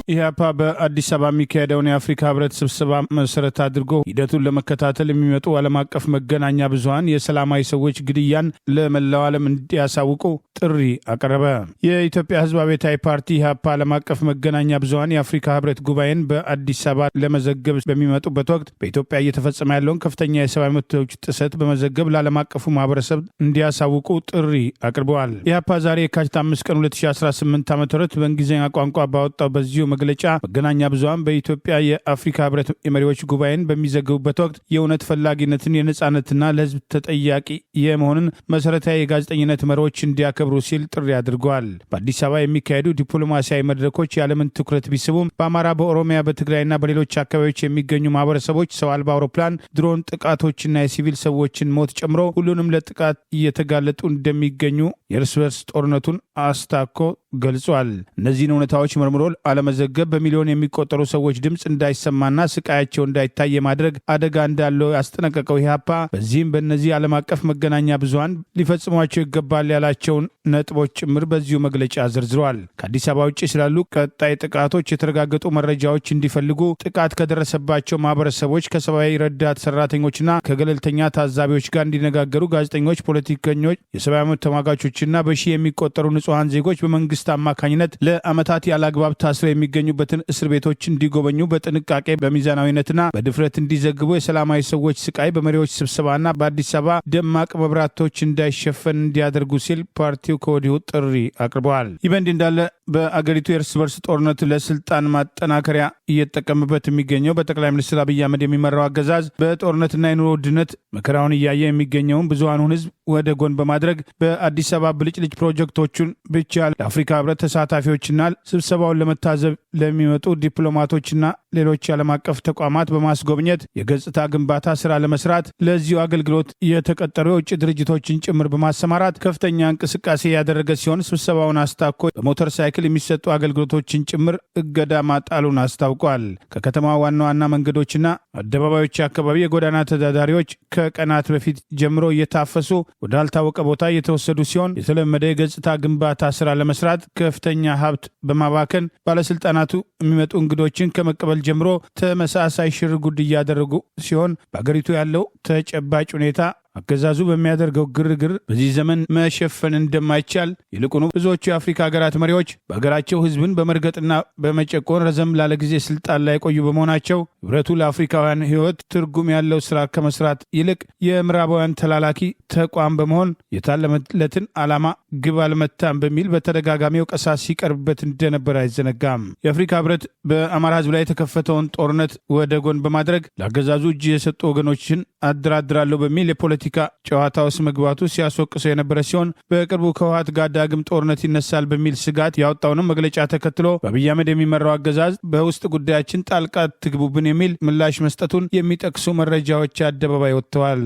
ኢህአፓ በአዲስ አበባ የሚካሄደውን የአፍሪካ ህብረት ስብሰባ መሰረት አድርጎ ሂደቱን ለመከታተል የሚመጡ ዓለም አቀፍ መገናኛ ብዙሀን የሰላማዊ ሰዎች ግድያን ለመላው ዓለም እንዲያሳውቁ ጥሪ አቀረበ። የኢትዮጵያ ህዝብ አብዮታዊ ፓርቲ ኢህአፓ ዓለም አቀፍ መገናኛ ብዙሀን የአፍሪካ ህብረት ጉባኤን በአዲስ አበባ ለመዘገብ በሚመጡበት ወቅት በኢትዮጵያ እየተፈጸመ ያለውን ከፍተኛ የሰብአዊ መብቶች ጥሰት በመዘገብ ለዓለም አቀፉ ማህበረሰብ እንዲያሳውቁ ጥሪ አቅርበዋል። ኢህአፓ ዛሬ የካቲት 5 ቀን 2018 ዓ.ም በእንግሊዝኛ ቋንቋ ባወጣው በዚሁ መግለጫ መገናኛ ብዙሃን በኢትዮጵያ የአፍሪካ ህብረት የመሪዎች ጉባኤን በሚዘግቡበት ወቅት የእውነት ፈላጊነትን፣ የነጻነትና ለህዝብ ተጠያቂ የመሆንን መሰረታዊ የጋዜጠኝነት መርሆች እንዲያከብሩ ሲል ጥሪ አድርጓል። በአዲስ አበባ የሚካሄዱ ዲፕሎማሲያዊ መድረኮች የዓለምን ትኩረት ቢስቡም በአማራ፣ በኦሮሚያ፣ በትግራይና በሌሎች አካባቢዎች የሚገኙ ማህበረሰቦች ሰው አልባ አውሮፕላን፣ ድሮን ጥቃቶችና የሲቪል ሰዎችን ሞት ጨምሮ ሁሉንም ለጥቃት እየተጋለጡ እንደሚገኙ የእርስ በርስ ጦርነቱን አስታኮ ገልጿል። እነዚህን እውነታዎች መርምሮ አለመዘገብ በሚሊዮን የሚቆጠሩ ሰዎች ድምፅ እንዳይሰማና ስቃያቸው እንዳይታይ የማድረግ አደጋ እንዳለው ያስጠነቀቀው ኢህአፓ በዚህም በእነዚህ ዓለም አቀፍ መገናኛ ብዙሃን ሊፈጽሟቸው ይገባል ያላቸውን ነጥቦች ጭምር በዚሁ መግለጫ ዘርዝረዋል። ከአዲስ አበባ ውጭ ስላሉ ቀጣይ ጥቃቶች የተረጋገጡ መረጃዎች እንዲፈልጉ፣ ጥቃት ከደረሰባቸው ማህበረሰቦች ከሰብአዊ ረዳት ሰራተኞችና ከገለልተኛ ታዛቢዎች ጋር እንዲነጋገሩ ጋዜጠኞች፣ ፖለቲከኞች፣ የሰብአዊ መብት ተሟጋቾችና በሺህ የሚቆጠሩ ንጹሐን ዜጎች በመንግስት አማካኝነት ለአመታት ያለአግባብ ታስረው የሚገኙበትን እስር ቤቶች እንዲጎበኙ በጥንቃቄ በሚዛናዊነትና በድፍረት እንዲዘግቡ፣ የሰላማዊ ሰዎች ስቃይ በመሪዎች ስብሰባና በአዲስ አበባ ደማቅ መብራቶች እንዳይሸፈን እንዲያደርጉ ሲል ፓርቲው ከወዲሁ ጥሪ አቅርበዋል። ይህ በእንዲህ እንዳለ በአገሪቱ የእርስ በርስ ጦርነት ለስልጣን ማጠናከሪያ እየተጠቀምበት የሚገኘው በጠቅላይ ሚኒስትር አብይ አህመድ የሚመራው አገዛዝ በጦርነትና የኑሮ ውድነት መከራውን እያየ የሚገኘውን ብዙሃኑን ህዝብ ወደ ጎን በማድረግ በአዲስ አበባ ብልጭልጭ ፕሮጀክቶቹን ብቻ ለአፍሪካ ህብረት ተሳታፊዎችና ስብሰባውን ለመታዘብ ለሚመጡ ዲፕሎማቶችና ሌሎች ዓለም አቀፍ ተቋማት በማስጎብኘት የገጽታ ግንባታ ስራ ለመስራት ለዚሁ አገልግሎት የተቀጠሩ የውጭ ድርጅቶችን ጭምር በማሰማራት ከፍተኛ እንቅስቃሴ ያደረገ ሲሆን ስብሰባውን አስታኮ በሞተር ሳይክል የሚሰጡ አገልግሎቶችን ጭምር እገዳ ማጣሉን አስታውቋል። ከከተማ ዋና ዋና መንገዶችና አደባባዮች አካባቢ የጎዳና ተዳዳሪዎች ከቀናት በፊት ጀምሮ እየታፈሱ ወዳልታወቀ ቦታ እየተወሰዱ ሲሆን የተለመደ የገጽታ ግንባታ ስራ ለመስራት ከፍተኛ ሀብት በማባከን ባለስልጣናቱ የሚመጡ እንግዶችን ከመቀበል ጀምሮ ተመሳሳይ ሽር ጉድ እያደረጉ ሲሆን በአገሪቱ ያለው ተጨባጭ ሁኔታ አገዛዙ በሚያደርገው ግርግር በዚህ ዘመን መሸፈን እንደማይቻል ይልቁኑ ብዙዎቹ የአፍሪካ ሀገራት መሪዎች በሀገራቸው ህዝብን በመርገጥና በመጨቆን ረዘም ላለ ጊዜ ስልጣን ላይ ቆዩ በመሆናቸው ህብረቱ ለአፍሪካውያን ህይወት ትርጉም ያለው ስራ ከመስራት ይልቅ የምዕራባውያን ተላላኪ ተቋም በመሆን የታለመለትን ዓላማ ግብ አልመታም በሚል በተደጋጋሚ ወቀሳ ሲቀርብበት እንደነበር አይዘነጋም። የአፍሪካ ህብረት በአማራ ህዝብ ላይ የተከፈተውን ጦርነት ወደ ጎን በማድረግ ለአገዛዙ እጅ የሰጡ ወገኖችን አደራድራለሁ በሚል የፖለቲካ ጨዋታ ውስጥ መግባቱ ሲያስወቅሰው የነበረ ሲሆን በቅርቡ ከህወሓት ጋር ዳግም ጦርነት ይነሳል በሚል ስጋት ያወጣውንም መግለጫ ተከትሎ በአብይ አህመድ የሚመራው አገዛዝ በውስጥ ጉዳያችን ጣልቃ ትግቡብን የሚል ምላሽ መስጠቱን የሚጠቅሱ መረጃዎች አደባባይ ወጥተዋል።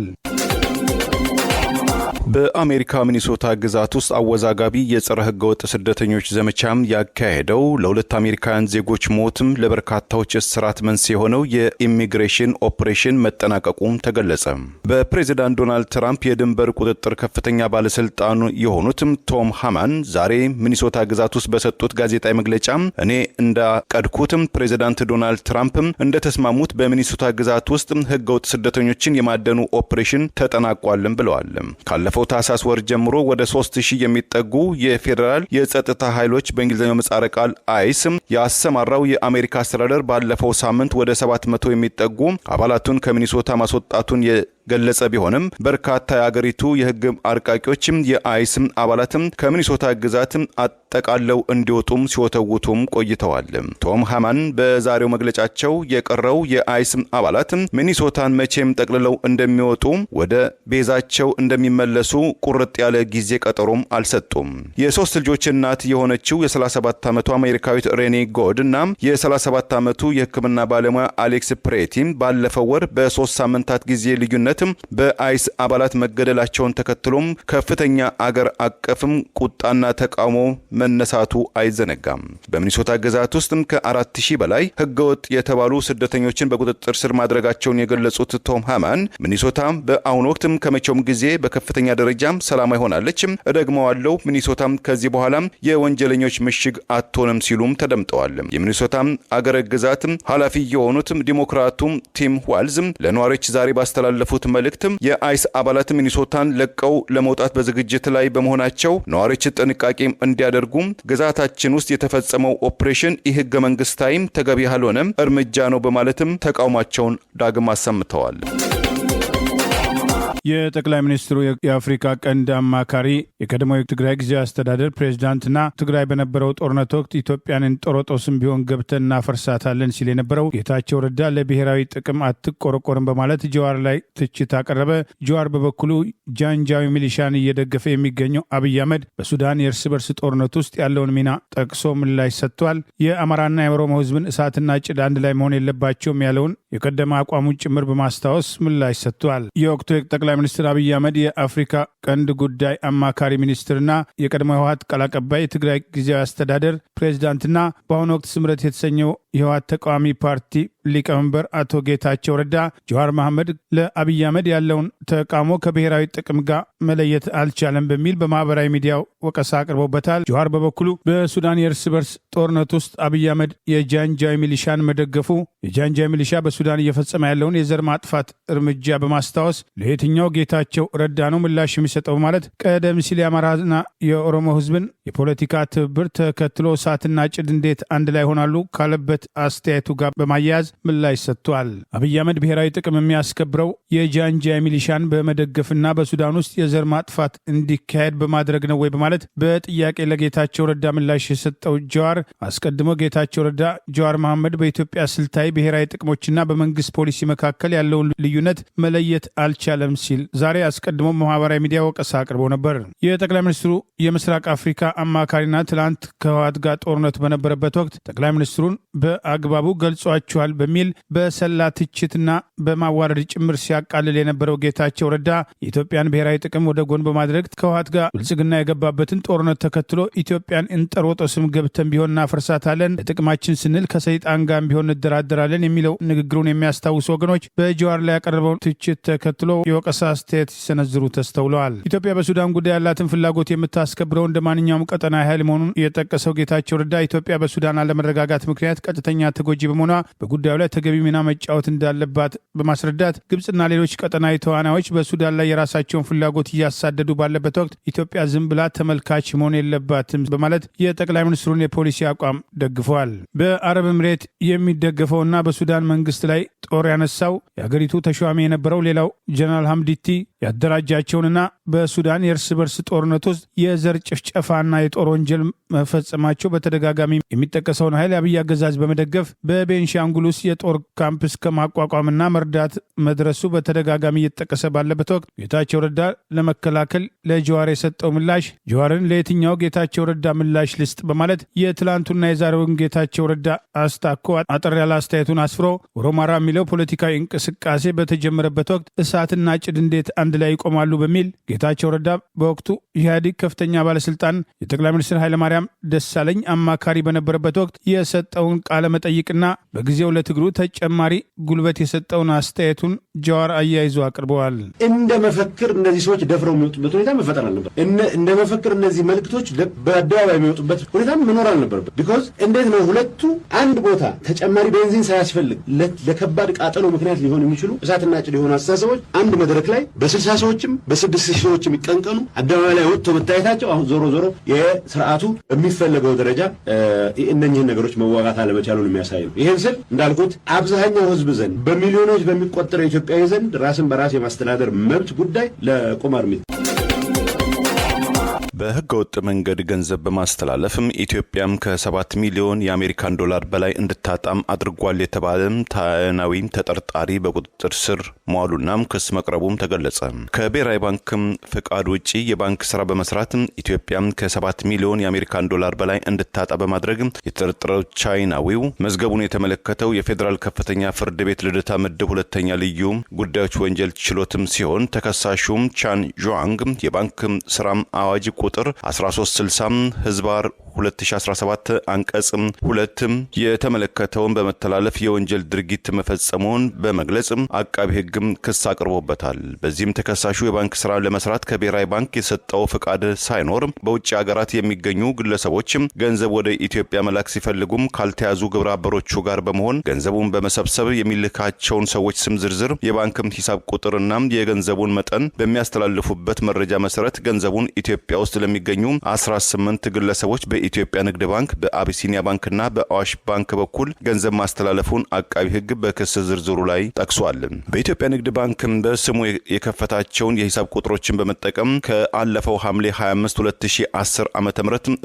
በአሜሪካ ሚኒሶታ ግዛት ውስጥ አወዛጋቢ የጸረ ህገወጥ ስደተኞች ዘመቻም ያካሄደው ለሁለት አሜሪካውያን ዜጎች ሞትም ለበርካታዎች እስራት መንስኤ የሆነው የኢሚግሬሽን ኦፕሬሽን መጠናቀቁም ተገለጸ። በፕሬዚዳንት ዶናልድ ትራምፕ የድንበር ቁጥጥር ከፍተኛ ባለስልጣን የሆኑትም ቶም ሃማን ዛሬ ሚኒሶታ ግዛት ውስጥ በሰጡት ጋዜጣዊ መግለጫ እኔ እንዳቀድኩትም ፕሬዚዳንት ዶናልድ ትራምፕም እንደተስማሙት በሚኒሶታ ግዛት ውስጥ ህገወጥ ስደተኞችን የማደኑ ኦፕሬሽን ተጠናቋልም ብለዋል። ካለፈው ታህሳስ ወር ጀምሮ ወደ 3000 የሚጠጉ የፌዴራል የጸጥታ ኃይሎች በእንግሊዝኛው ምህጻረ ቃል አይስ ያሰማራው የአሜሪካ አስተዳደር ባለፈው ሳምንት ወደ 700 የሚጠጉ አባላቱን ከሚኒሶታ ማስወጣቱን ገለጸ ቢሆንም በርካታ የአገሪቱ የህግ አርቃቂዎችም የአይስም አባላትም ከሚኒሶታ ግዛት አጠቃለው እንዲወጡም ሲወተውቱም ቆይተዋል። ቶም ሃማን በዛሬው መግለጫቸው የቀረው የአይስም አባላት ሚኒሶታን መቼም ጠቅልለው እንደሚወጡ ወደ ቤዛቸው እንደሚመለሱ ቁርጥ ያለ ጊዜ ቀጠሮም አልሰጡም። የሶስት ልጆች እናት የሆነችው የ37 ዓመቱ አሜሪካዊት ሬኔ ጎድ እና የ37 ዓመቱ የህክምና ባለሙያ አሌክስ ፕሬቲም ባለፈው ወር በ3 ሳምንታት ጊዜ ልዩነት በአይስ አባላት መገደላቸውን ተከትሎም ከፍተኛ አገር አቀፍም ቁጣና ተቃውሞ መነሳቱ አይዘነጋም። በሚኒሶታ ግዛት ውስጥ ከ4000 በላይ ህገወጥ የተባሉ ስደተኞችን በቁጥጥር ስር ማድረጋቸውን የገለጹት ቶም ሃማን ሚኒሶታ በአሁኑ ወቅት ከመቼውም ጊዜ በከፍተኛ ደረጃ ሰላማዊ ሆናለች፣ እደግመዋለሁ፣ ሚኒሶታ ከዚህ በኋላ የወንጀለኞች ምሽግ አትሆንም ሲሉም ተደምጠዋል። የሚኒሶታ አገረ ግዛት ኃላፊ የሆኑት ዲሞክራቱ ቲም ዋልዝ ለነዋሪዎች ዛሬ ባስተላለፉት መልእክትም የአይስ አባላት ሚኒሶታን ለቀው ለመውጣት በዝግጅት ላይ በመሆናቸው ነዋሪዎች ጥንቃቄ እንዲያደርጉ ግዛታችን ውስጥ የተፈጸመው ኦፕሬሽን የህገ መንግስታዊም ተገቢ ያልሆነ እርምጃ ነው በማለትም ተቃውሟቸውን ዳግም አሰምተዋል።
የጠቅላይ ሚኒስትሩ የአፍሪካ ቀንድ አማካሪ የቀድሞው የትግራይ ጊዜያዊ አስተዳደር ፕሬዝዳንትና ትግራይ በነበረው ጦርነት ወቅት ኢትዮጵያን እንጦሮጦስም ቢሆን ገብተን እናፈርሳታለን ሲል የነበረው ጌታቸው ረዳ ለብሔራዊ ጥቅም አትቆረቆርም በማለት ጀዋር ላይ ትችት አቀረበ። ጀዋር በበኩሉ ጃንጃዊ ሚሊሻን እየደገፈ የሚገኘው አብይ አህመድ በሱዳን የእርስ በርስ ጦርነት ውስጥ ያለውን ሚና ጠቅሶ ምላሽ ሰጥቷል። የአማራና የኦሮሞ ህዝብን እሳትና ጭድ አንድ ላይ መሆን የለባቸውም ያለውን የቀደመ አቋሙን ጭምር በማስታወስ ምላሽ ሰጥቷል። የወቅቱ ጠቅላይ ሚኒስትር አብይ አህመድ የአፍሪካ ቀንድ ጉዳይ አማካሪ ሚኒስትርና የቀድሞ ህወሓት ቃል አቀባይ የትግራይ ጊዜያዊ አስተዳደር ፕሬዝዳንትና በአሁኑ ወቅት ስምረት የተሰኘው የህወሓት ተቃዋሚ ፓርቲ ሊቀመንበር አቶ ጌታቸው ረዳ ጀዋር መሐመድ ለአብይ አህመድ ያለውን ተቃውሞ ከብሔራዊ ጥቅም ጋር መለየት አልቻለም በሚል በማህበራዊ ሚዲያው ወቀሳ አቅርበውበታል። ጀዋር በበኩሉ በሱዳን የእርስ በርስ ጦርነት ውስጥ አብይ አህመድ የጃንጃዊ ሚሊሻን መደገፉ የጃንጃዊ ሚሊሻ በሱዳን እየፈጸመ ያለውን የዘር ማጥፋት እርምጃ በማስታወስ ለየትኛው ጌታቸው ረዳ ነው ምላሽ የሚሰጠው ማለት ቀደም ሲል የአማራና የኦሮሞ ህዝብን የፖለቲካ ትብብር ተከትሎ እሳትና ጭድ እንዴት አንድ ላይ ሆናሉ ካለበት አስተያየቱ ጋር በማያያዝ ምላሽ ሰጥቷል። አብይ አህመድ ብሔራዊ ጥቅም የሚያስከብረው የጃንጃዊ ሚሊሻን በመደገፍና በሱዳን ውስጥ የዘር ማጥፋት እንዲካሄድ በማድረግ ነው ወይ በማለት በጥያቄ ለጌታቸው ረዳ ምላሽ የሰጠው ጀዋር አስቀድሞ ጌታቸው ረዳ ጀዋር መሐመድ በኢትዮጵያ ስልታዊ ብሔራዊ ጥቅሞችና በመንግስት ፖሊሲ መካከል ያለውን ልዩነት መለየት አልቻለም ሲል ዛሬ አስቀድሞ ማህበራዊ ሚዲያ ወቀሳ አቅርቦ ነበር። የጠቅላይ ሚኒስትሩ የምስራቅ አፍሪካ አማካሪና ትላንት ከህወሓት ጋር ጦርነቱ በነበረበት ወቅት ጠቅላይ ሚኒስትሩን በአግባቡ ገልጿቸዋል በሚል በሰላ ትችትና በማዋረድ ጭምር ሲያቃልል የነበረው ጌታቸው ረዳ የኢትዮጵያን ብሔራዊ ጥቅም ወደ ጎን በማድረግ ከህወሓት ጋር ብልጽግና የገባበትን ጦርነት ተከትሎ ኢትዮጵያን እንጠሮጦስም ገብተን ቢሆን እናፈርሳታለን፣ ለጥቅማችን ስንል ከሰይጣን ጋር ቢሆን እንደራደራለን የሚለው ንግግሩን የሚያስታውሱ ወገኖች በጀዋር ላይ ያቀረበውን ትችት ተከትሎ የወቀሳ አስተያየት ሲሰነዝሩ ተስተውለዋል። ኢትዮጵያ በሱዳን ጉዳይ ያላትን ፍላጎት የምታስከብረው እንደ ማንኛውም ቀጠና ኃይል መሆኑን የጠቀሰው ጌታቸው ረዳ ኢትዮጵያ በሱዳን አለመረጋጋት ምክንያት ቀጥተኛ ተጎጂ በመሆኗ በጉዳዩ ላይ ተገቢ ሚና መጫወት እንዳለባት በማስረዳት ግብጽና ሌሎች ቀጠናዊ ተዋናዮች በሱዳን ላይ የራሳቸውን ፍላጎት እያሳደዱ ባለበት ወቅት ኢትዮጵያ ዝም ብላ ተመልካች መሆን የለባትም በማለት የጠቅላይ ሚኒስትሩን የፖሊሲ አቋም ደግፈዋል። በአረብ ኤምሬት የሚደገፈውና በሱዳን መንግስት ላይ ጦር ያነሳው የሀገሪቱ ተሿሚ የነበረው ሌላው ጀነራል ሐምዲቲ ያደራጃቸውንና በሱዳን የእርስ በርስ ጦርነት ውስጥ የዘር ጭፍጨፋና የጦር ወንጀል መፈጸማቸው በተደጋጋሚ የሚጠቀሰውን ኃይል የአብይ አገዛዝ በመደገፍ በቤንሻንጉል ውስጥ የጦር ካምፕ እስከ ማቋቋምና መርዳት መድረሱ በተደጋጋሚ እየተጠቀሰ ባለበት ወቅት ጌታቸው ረዳ ለመከላከል ለጀዋር የሰጠው ምላሽ ጀዋርን ለየትኛው ጌታቸው ረዳ ምላሽ ልስጥ በማለት የትላንቱና የዛሬውን ጌታቸው ረዳ አስታኮ አጠር ያለ አስተያየቱን አስፍሮ ኦሮማራ የሚለው ፖለቲካዊ እንቅስቃሴ በተጀመረበት ወቅት እሳትና ጭድ እንዴት አንድ ላይ ይቆማሉ በሚል ጌታቸው ረዳ በወቅቱ ኢህአዴግ ከፍተኛ ባለስልጣን የጠቅላይ ሚኒስትር ኃይለማርያም ደሳለኝ አማካሪ በነበረበት ወቅት የሰጠውን ቃለ መጠይቅና በጊዜው ለትግሩ ተጨማሪ ጉልበት የሰጠውን አስተያየቱን ጀዋር አያይዞ አቅርበዋል።
እንደ መፈክር እነዚህ ሰዎች ደፍረው የሚወጡበት ሁኔታ መፈጠር አልነበር። እንደ መፈክር እነዚህ መልእክቶች በአደባባይ የሚወጡበት ሁኔታ መኖር አልነበረበት። ቢኮዝ እንዴት ነው ሁለቱ አንድ ቦታ ተጨማሪ ቤንዚን ሳያስፈልግ ለከባድ ቃጠሎ ምክንያት ሊሆን የሚችሉ እሳትና ጭድ የሆኑ አስተሳሰቦች አንድ መድረክ ላይ በ60 ሰዎችም በ6 ሰዎችም ይቀንቀኑ አደባባይ ላይ ወጥቶ መታየታቸው አሁን ዞሮ ዞሮ የስርዓቱ የሚፈለገው ደረጃ እነኚህን ነገሮች መዋጋት አለመቻሉን የሚያሳይ ነው። ይህን ስል እንዳልኩት አብዛኛው ህዝብ ዘንድ በሚሊዮኖች በሚቆጠረው ኢትዮጵያዊ ዘንድ ራስን በራስ የማስተዳደር መብት ጉዳይ ለቁማር
በህገ ወጥ መንገድ ገንዘብ በማስተላለፍም ኢትዮጵያም ከ7 ሚሊዮን የአሜሪካን ዶላር በላይ እንድታጣም አድርጓል የተባለም ታናዊም ተጠርጣሪ በቁጥጥር ስር መዋሉናም ክስ መቅረቡም ተገለጸ። ከብሔራዊ ባንክም ፍቃድ ውጪ የባንክ ስራ በመስራት ኢትዮጵያም ከ7 ሚሊዮን የአሜሪካን ዶላር በላይ እንድታጣ በማድረግ የተጠረጠረው ቻይናዊው መዝገቡን የተመለከተው የፌዴራል ከፍተኛ ፍርድ ቤት ልደታ ምድብ ሁለተኛ ልዩ ጉዳዮች ወንጀል ችሎትም ሲሆን ተከሳሹም ቻን ዡዋንግ የባንክ ስራም አዋጅ ቁጥር 1360 ህዝባር 2017 አንቀጽ 2 የተመለከተውን በመተላለፍ የወንጀል ድርጊት መፈጸሙን በመግለጽ አቃቢ ህግም ክስ አቅርቦበታል። በዚህም ተከሳሹ የባንክ ስራ ለመስራት ከብሔራዊ ባንክ የሰጠው ፍቃድ ሳይኖር በውጭ ሀገራት የሚገኙ ግለሰቦች ገንዘብ ወደ ኢትዮጵያ መላክ ሲፈልጉም ካልተያዙ ግብረ አበሮቹ ጋር በመሆን ገንዘቡን በመሰብሰብ የሚልካቸውን ሰዎች ስም ዝርዝር፣ የባንክም ሂሳብ ቁጥርና የገንዘቡን መጠን በሚያስተላልፉበት መረጃ መሰረት ገንዘቡን ኢትዮጵያ ውስጥ ለሚገኙ 18 ግለሰቦች በኢትዮጵያ ንግድ ባንክ፣ በአቢሲኒያ ባንክና በአዋሽ ባንክ በኩል ገንዘብ ማስተላለፉን አቃቢ ሕግ በክስ ዝርዝሩ ላይ ጠቅሷል። በኢትዮጵያ ንግድ ባንክ በስሙ የከፈታቸውን የሂሳብ ቁጥሮችን በመጠቀም ከአለፈው ሐምሌ 25 2010 ዓ.ም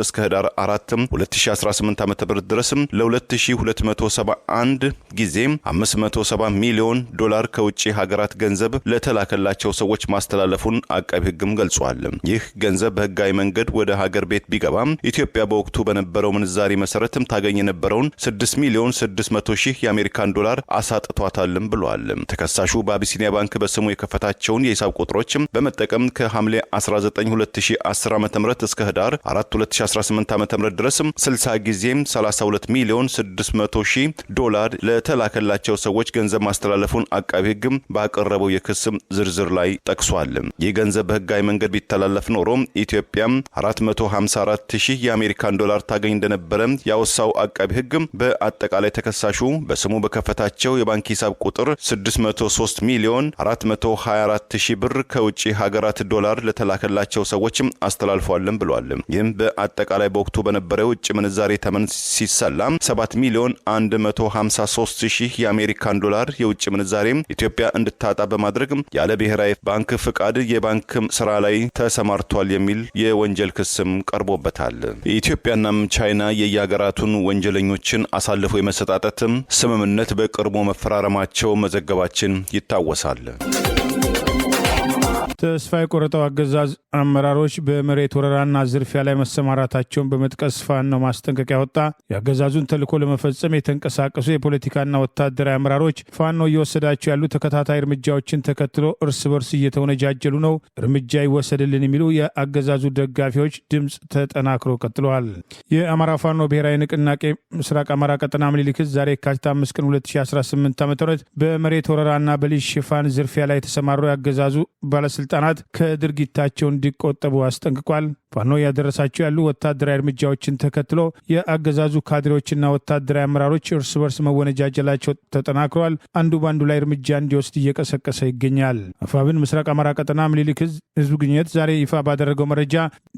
እስከ ህዳር 4 2018 ዓ.ም ድረስ ለ2271 ጊዜ 570 ሚሊዮን ዶላር ከውጭ ሀገራት ገንዘብ ለተላከላቸው ሰዎች ማስተላለፉን አቃቢ ሕግም ገልጿል። ይህ ገንዘብ በህጋዊ መንገድ ወደ ሀገር ቤት ቢገባም ኢትዮጵያ በወቅቱ በነበረው ምንዛሪ መሰረትም ታገኝ የነበረውን 6 ሚሊዮን 600 ሺህ የአሜሪካን ዶላር አሳጥቷታልም ብሏል። ተከሳሹ በአቢሲኒያ ባንክ በስሙ የከፈታቸውን የሂሳብ ቁጥሮች በመጠቀም ከሐምሌ 19 2010 ዓ.ም እስከ ህዳር 4 2018 ዓ.ም ድረስ 60 ጊዜ 32 ሚሊዮን 600 ሺህ ዶላር ለተላከላቸው ሰዎች ገንዘብ ማስተላለፉን አቃቢ ሕግ ባቀረበው የክስ ዝርዝር ላይ ጠቅሷል። ይህ ገንዘብ በህጋዊ መንገድ ቢተላለፍ ኖሮ ኢትዮጵያ 454 ሺህ የአሜሪካን ዶላር ታገኝ እንደነበረ ያወሳው አቃቢ ሕግ በአጠቃላይ ተከሳሹ በስሙ በከፈታቸው የባንክ ሂሳብ ቁጥር 603 ሚሊዮን 424 ሺህ ብር ከውጭ ሀገራት ዶላር ለተላከላቸው ሰዎች አስተላልፏልም ብሏል። ይህም በአጠቃላይ በወቅቱ በነበረው ውጭ ምንዛሬ ተመን ሲሰላ 7 ሚሊዮን 153 ሺህ የአሜሪካን ዶላር የውጭ ምንዛሬ ኢትዮጵያ እንድታጣ በማድረግ ያለ ብሔራዊ ባንክ ፍቃድ የባንክ ስራ ላይ ተሰማርቷል የሚል የወንጀል ክስም ቀርቦበታል። ኢትዮጵያና ቻይና የየሀገራቱን ወንጀለኞችን አሳልፎ የመሰጣጠት ስምምነት በቅርቡ መፈራረማቸው መዘገባችን ይታወሳል።
ተስፋ የቆረጠው አገዛዝ አመራሮች በመሬት ወረራና ዝርፊያ ላይ መሰማራታቸውን በመጥቀስ ፋኖ ማስጠንቀቂያ ወጣ። የአገዛዙን ተልዕኮ ለመፈጸም የተንቀሳቀሱ የፖለቲካና ወታደራዊ አመራሮች ፋኖ እየወሰዳቸው ያሉ ተከታታይ እርምጃዎችን ተከትሎ እርስ በርስ እየተወነጃጀሉ ነው፣ እርምጃ ይወሰድልን የሚሉ የአገዛዙ ደጋፊዎች ድምፅ ተጠናክሮ ቀጥለዋል። የአማራ ፋኖ ብሔራዊ ንቅናቄ ምስራቅ አማራ ቀጠና ምኒልክ ዕዝ ዛሬ የካቲት 5 ቀን 2018 ዓ.ም በመሬት ወረራና በሊዝ ሽፋን ዝርፊያ ላይ የተሰማሩ የአገዛዙ ባለስልጣናት ከድርጊታቸው እንዲቆጠቡ አስጠንቅቋል። ፋኖ ያደረሳቸው ያሉ ወታደራዊ እርምጃዎችን ተከትሎ የአገዛዙ ካድሬዎችና ወታደራዊ አመራሮች እርስ በርስ መወነጃጀላቸው ተጠናክሯል። አንዱ ባንዱ ላይ እርምጃ እንዲወስድ እየቀሰቀሰ ይገኛል። አፋብን ምስራቅ አማራ ቀጠና ምኒልክ ዕዝ ህዝብ ግንኙነት ዛሬ ይፋ ባደረገው መረጃ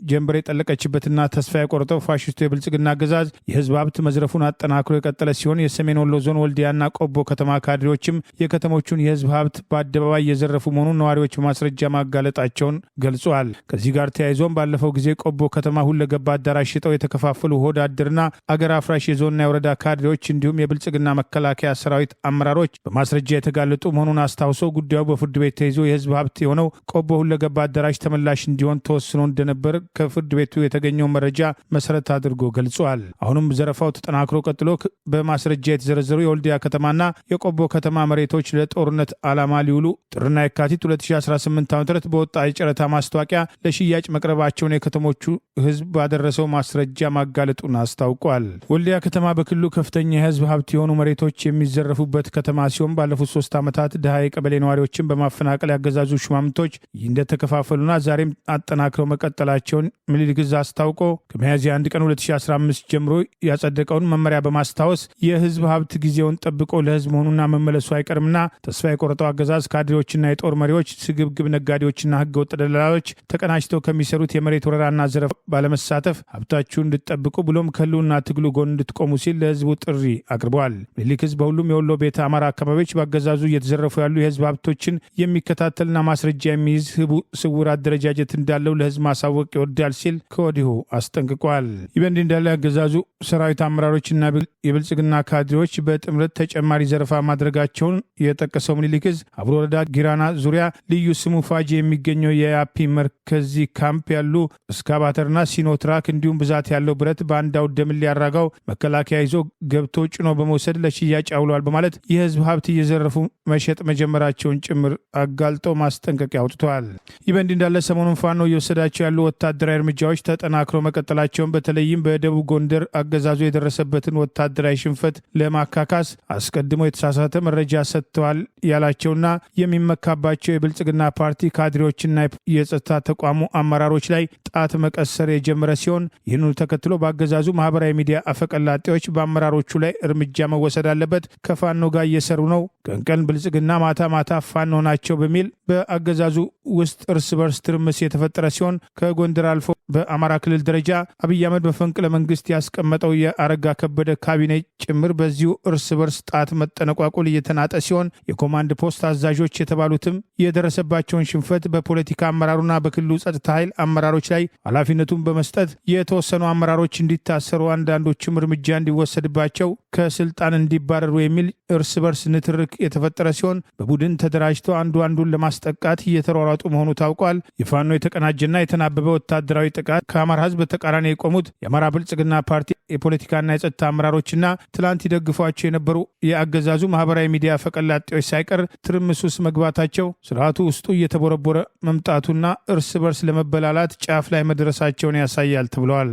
ጀንበር የጠለቀችበትና ተስፋ የቆረጠው ፋሽስቱ የብልጽግና አገዛዝ የህዝብ ሀብት መዝረፉን አጠናክሮ የቀጠለ ሲሆን የሰሜን ወሎ ዞን ወልዲያና ቆቦ ከተማ ካድሬዎችም የከተሞቹን የህዝብ ሀብት በአደባባይ እየዘረፉ መሆኑን ነዋሪዎች በማስረጃ ማጋለጣቸውን ገልጿል። ከዚህ ጋር ተያይዞም ባለፈው ጊዜ ቆቦ ከተማ ሁለገባ አዳራሽ ሽጠው የተከፋፈሉ ሆድ አደርና አገር አፍራሽ የዞንና የወረዳ ካድሬዎች እንዲሁም የብልጽግና መከላከያ ሰራዊት አመራሮች በማስረጃ የተጋለጡ መሆኑን አስታውሰው ጉዳዩ በፍርድ ቤት ተይዞ የህዝብ ሀብት የሆነው ቆቦ ሁለገባ አዳራሽ ተመላሽ እንዲሆን ተወስኖ እንደነበር ከፍርድ ቤቱ የተገኘው መረጃ መሰረት አድርጎ ገልጿል። አሁንም ዘረፋው ተጠናክሮ ቀጥሎ በማስረጃ የተዘረዘሩ የወልዲያ ከተማና የቆቦ ከተማ መሬቶች ለጦርነት ዓላማ ሊውሉ ጥርና የካቲት 2018 ዓ.ም በወጣ የጨረታ ማስታወቂያ ለሽያጭ መቅረባቸውን የከተሞቹ ህዝብ ባደረሰው ማስረጃ ማጋለጡን አስታውቋል። ወልዲያ ከተማ በክልሉ ከፍተኛ የህዝብ ሀብት የሆኑ መሬቶች የሚዘረፉበት ከተማ ሲሆን ባለፉት 3 ዓመታት ድሃ የቀበሌ ነዋሪዎችን በማፈናቀል ያገዛዙ ሹማምንቶች እንደተከፋፈሉና ዛሬም አጠናክረው መቀጠላቸውን ምኒልክ ዕዝ አስታውቆ ከሚያዝያ 1 ቀን 2015 ጀምሮ ያጸደቀውን መመሪያ በማስታወስ የህዝብ ሀብት ጊዜውን ጠብቆ ለህዝብ መሆኑና መመለሱ አይቀርምና ተስፋ የቆረጠው አገዛዝ ካድሬዎችና የጦር መሪዎች፣ ስግብግብ ነጋዴዎችና ህገወጥ ደላሎች ተቀናጅተው ከሚሰሩት የመሬት ወረራና ዘረፋ ባለመሳተፍ ሀብታችሁን እንድትጠብቁ ብሎም ከህልውና ትግሉ ጎን እንድትቆሙ ሲል ለህዝቡ ጥሪ አቅርበዋል። ምኒልክ ዕዝ በሁሉም የወሎ ቤተ አማራ አካባቢዎች በአገዛዙ እየተዘረፉ ያሉ የህዝብ ሀብቶችን የሚከታተልና ማስረጃ የሚይዝ ህቡ ስውር አደረጃጀት እንዳለው ለህዝብ ማሳወቅ ይወዳል ሲል ከወዲሁ አስጠንቅቋል። ይህ በእንዲህ እንዳለ አገዛዙ ሰራዊት አመራሮችና የብልጽግና ካድሬዎች በጥምረት ተጨማሪ ዘረፋ ማድረጋቸውን የጠቀሰው ምኒልክ ዕዝ አብሮ ወረዳ ጊራና ዙሪያ ልዩ ስሙ ፋጂ የሚገኘው የአፒ መርከዚ ካምፕ ያሉ እስካቫተርና ሲኖትራክ እንዲሁም ብዛት ያለው ብረት በአንድ አውደምን ሊያራጋው መከላከያ ይዞ ገብቶ ጭኖ በመውሰድ ለሽያጭ አውሏል በማለት የህዝብ ሀብት እየዘረፉ መሸጥ መጀመራቸውን ጭምር አጋልጠው ማስጠንቀቂያ አውጥተዋል። ይህ በእንዲህ እንዳለ ሰሞኑን ፋኖ እየወሰዳቸው ያሉ ወታደራዊ እርምጃዎች ተጠናክረው መቀጠላቸውን በተለይም በደቡብ ጎንደር አገዛዙ የደረሰበትን ወታደራዊ ሽንፈት ለማካካስ አስቀድሞ የተሳሳተ መረጃ ሰጥተዋል ያላቸውና የሚመካባቸው የብልጽግና ፓርቲ ካድሬዎችና የጸጥታ ተቋሙ አመራሮች ላይ ጣት መቀሰር የጀመረ ሲሆን ይህንኑ ተከትሎ በአገዛዙ ማህበራዊ ሚዲያ አፈቀላጤዎች በአመራሮቹ ላይ እርምጃ መወሰድ አለበት፣ ከፋኖ ጋር እየሰሩ ነው፣ ቀን ብልጽግና ማታ ፋኖ ናቸው በሚል በአገዛዙ ውስጥ እርስ በርስ ትርምስ የተፈጠረ ሲሆን ከጎንደር አልፎ በአማራ ክልል ደረጃ አብይ አህመድ በፈንቅለ መንግስት ያስቀመጠው የአረጋ ከበደ ካቢኔ ጭምር በዚሁ እርስ በርስ ጣት መጠነቋቁል እየተናጠ ሲሆን የኮማንድ ፖስት አዛዦች የተባሉትም የደረሰባቸውን ሽንፈት በፖለቲካ አመራሩና በክልሉ ጸጥታ ኃይል አመራሮች ላይ ኃላፊነቱን በመስጠት የተወሰኑ አመራሮች እንዲታሰሩ፣ አንዳንዶችም እርምጃ እንዲወሰድባቸው፣ ከስልጣን እንዲባረሩ የሚል እርስ በርስ ንትርክ የተፈጠረ ሲሆን በቡድን ተደራጅተው አንዱ አንዱን ለማስጠቃት እየተሯሯጡ መሆኑ ታውቋል። የፋኖ የተቀናጀና የተናበበ ወታደራዊ ጥቃት ከአማራ ህዝብ በተቃራኒ የቆሙት የአማራ ብልጽግና ፓርቲ የፖለቲካና የጸጥታ አመራሮችና ትላንት ይደግፏቸው የነበሩ የአገዛዙ ማህበራዊ ሚዲያ ፈቀላጤዎች ሳይቀር ትርምስ ውስጥ መግባታቸው ስርዓቱ ውስጡ እየተቦረቦረ መምጣቱና እርስ በርስ ለመበላላት ጫፍ ላይ መድረሳቸውን ያሳያል ተብለዋል።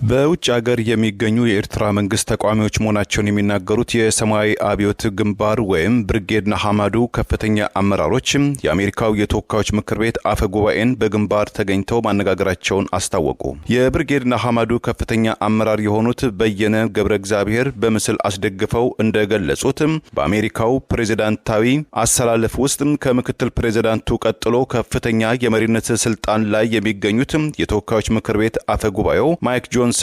በውጭ ሀገር የሚገኙ የኤርትራ መንግስት ተቃዋሚዎች መሆናቸውን የሚናገሩት የሰማያዊ አብዮት ግንባር ወይም ብርጌድ ንሓመዱ ከፍተኛ አመራሮች የአሜሪካው የተወካዮች ምክር ቤት አፈ ጉባኤን በግንባር ተገኝተው ማነጋገራቸውን አስታወቁ። የብርጌድ ንሓመዱ ከፍተኛ አመራር የሆኑት በየነ ገብረ እግዚአብሔር በምስል አስደግፈው እንደገለጹት በአሜሪካው ፕሬዝዳንታዊ አሰላለፍ ውስጥ ከምክትል ፕሬዝዳንቱ ቀጥሎ ከፍተኛ የመሪነት ስልጣን ላይ የሚገኙት የተወካዮች ምክር ቤት አፈ ጉባኤው ማይክ ጆንሰንን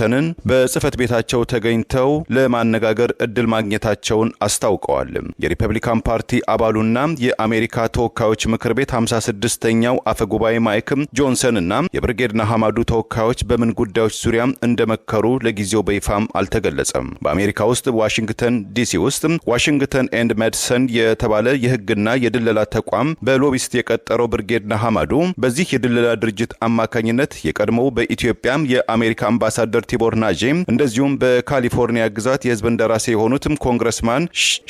በጽህፈት ቤታቸው ተገኝተው ለማነጋገር እድል ማግኘታቸውን አስታውቀዋል። የሪፐብሊካን ፓርቲ አባሉና የአሜሪካ ተወካዮች ምክር ቤት 56ኛው አፈ ጉባኤ ማይክ ጆንሰንና የብርጌድ ንሓመዱ ተወካዮች በምን ጉዳዮች ዙሪያ እንደመከሩ ለጊዜው በይፋም አልተገለጸም። በአሜሪካ ውስጥ ዋሽንግተን ዲሲ ውስጥ ዋሽንግተን ኤንድ ሜዲሰን የተባለ የህግና የድለላ ተቋም በሎቢስት የቀጠረው ብርጌድ ንሓመዱ በዚህ የድለላ ድርጅት አማካኝነት የቀድሞው በኢትዮጵያ የአሜሪካ አምባሳደር ቲቦር ናጄ እንደዚሁም በካሊፎርኒያ ግዛት የህዝብ እንደራሴ የሆኑትም ኮንግረስማን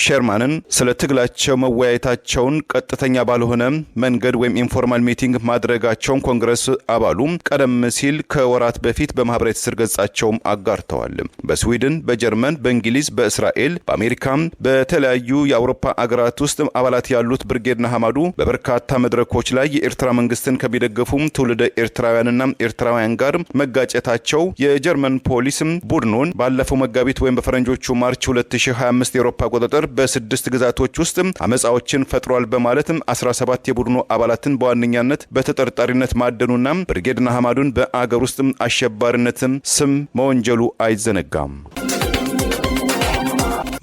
ሸርማንን ስለ ትግላቸው መወያየታቸውን ቀጥተኛ ባልሆነ መንገድ ወይም ኢንፎርማል ሚቲንግ ማድረጋቸውን ኮንግረስ አባሉ ቀደም ሲል ከወራት በፊት በማህበራዊ ትስስር ገጻቸውም አጋርተዋል። በስዊድን፣ በጀርመን፣ በእንግሊዝ፣ በእስራኤል፣ በአሜሪካም በተለያዩ የአውሮፓ አገራት ውስጥ አባላት ያሉት ብርጌድ ንሓመዱ በበርካታ መድረኮች ላይ የኤርትራ መንግስትን ከሚደግፉም ትውልደ ኤርትራውያንና ኤርትራውያን ጋር መጋጨታቸው የጀርመን ፖሊስም ቡድኑን ባለፈው መጋቢት ወይም በፈረንጆቹ ማርች 2025 የአውሮፓ አቆጣጠር በ6 ግዛቶች ውስጥ አመጻዎችን ፈጥሯል በማለትም 17 የቡድኑ አባላትን በዋነኛነት በተጠርጣሪነት ማደኑና ብርጌድ ንሓመዱን በአገር ውስጥ አሸባሪነትም ስም መወንጀሉ አይዘነጋም።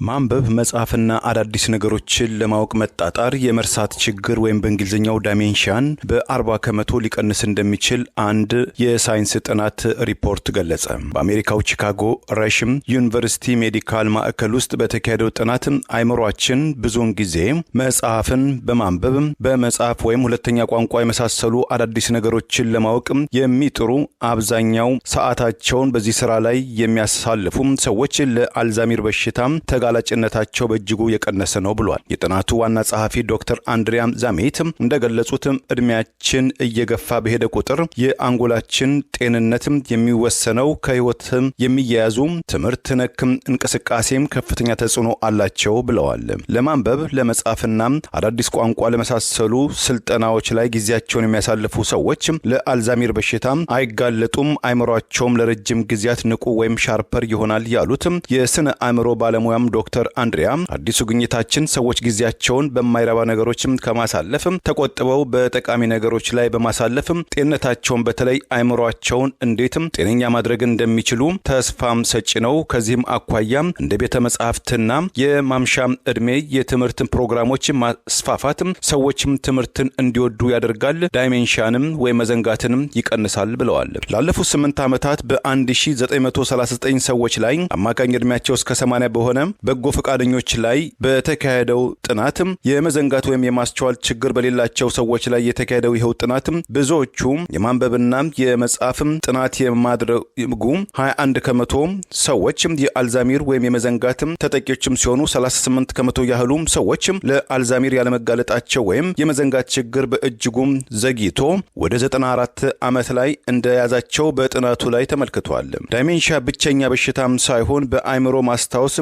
ማንበብ፣ መጻፍና አዳዲስ ነገሮችን ለማወቅ መጣጣር የመርሳት ችግር ወይም በእንግሊዝኛው ዳይሜንሽን በ40 ከመቶ ሊቀንስ እንደሚችል አንድ የሳይንስ ጥናት ሪፖርት ገለጸ። በአሜሪካው ቺካጎ ረሽም ዩኒቨርሲቲ ሜዲካል ማዕከል ውስጥ በተካሄደው ጥናት አይምሯችን ብዙውን ጊዜ መጽሐፍን በማንበብ በመጻፍ ወይም ሁለተኛ ቋንቋ የመሳሰሉ አዳዲስ ነገሮችን ለማወቅ የሚጥሩ አብዛኛው ሰዓታቸውን በዚህ ስራ ላይ የሚያሳልፉ ሰዎች ለአልዛይመር በሽታ ተጋላጭነታቸው በእጅጉ የቀነሰ ነው ብሏል። የጥናቱ ዋና ጸሐፊ ዶክተር አንድሪያ ዛሜት እንደገለጹትም እድሜያችን እየገፋ በሄደ ቁጥር የአንጎላችን ጤንነትም የሚወሰነው ከህይወት የሚያያዙ ትምህርት ነክ እንቅስቃሴም ከፍተኛ ተጽዕኖ አላቸው ብለዋል። ለማንበብ፣ ለመጻፍና አዳዲስ ቋንቋ ለመሳሰሉ ስልጠናዎች ላይ ጊዜያቸውን የሚያሳልፉ ሰዎች ለአልዛይመር በሽታ አይጋለጡም፣ አይምሯቸውም ለረጅም ጊዜያት ንቁ ወይም ሻርፐር ይሆናል ያሉት የስነ አእምሮ ባለሙያም ዶክተር አንድሪያ አዲሱ ግኝታችን ሰዎች ጊዜያቸውን በማይረባ ነገሮችም ከማሳለፍ ተቆጥበው በጠቃሚ ነገሮች ላይ በማሳለፍ ጤንነታቸውን በተለይ አእምሯቸውን እንዴትም ጤነኛ ማድረግ እንደሚችሉ ተስፋም ሰጪ ነው። ከዚህም አኳያ እንደ ቤተ መጻሕፍትና የማምሻ እድሜ የትምህርት ፕሮግራሞችን ማስፋፋት ሰዎችም ትምህርትን እንዲወዱ ያደርጋል፣ ዳይሜንሽንም ወይ መዘንጋትንም ይቀንሳል ብለዋል። ላለፉት 8 ዓመታት በ1939 ሰዎች ላይ አማካኝ እድሜያቸው እስከ 80 በሆነ በጎ ፈቃደኞች ላይ በተካሄደው ጥናት የመዘንጋት ወይም የማስተዋል ችግር በሌላቸው ሰዎች ላይ የተካሄደው ይኸው ጥናት ብዙዎቹ የማንበብና የመጻፍ ጥናት የማድረጉ 21 ከመቶ ሰዎች የአልዛይመር ወይም የመዘንጋት ተጠቂዎችም ሲሆኑ 38 ከመቶ ያህሉ ሰዎች ለአልዛይመር ያለመጋለጣቸው ወይም የመዘንጋት ችግር በእጅጉ ዘግይቶ ወደ 94 ዓመት ላይ እንደያዛቸው በጥናቱ ላይ ተመልክቷል። ዳይሜንሽያ ብቸኛ በሽታም ሳይሆን በአእምሮ ማስታወስ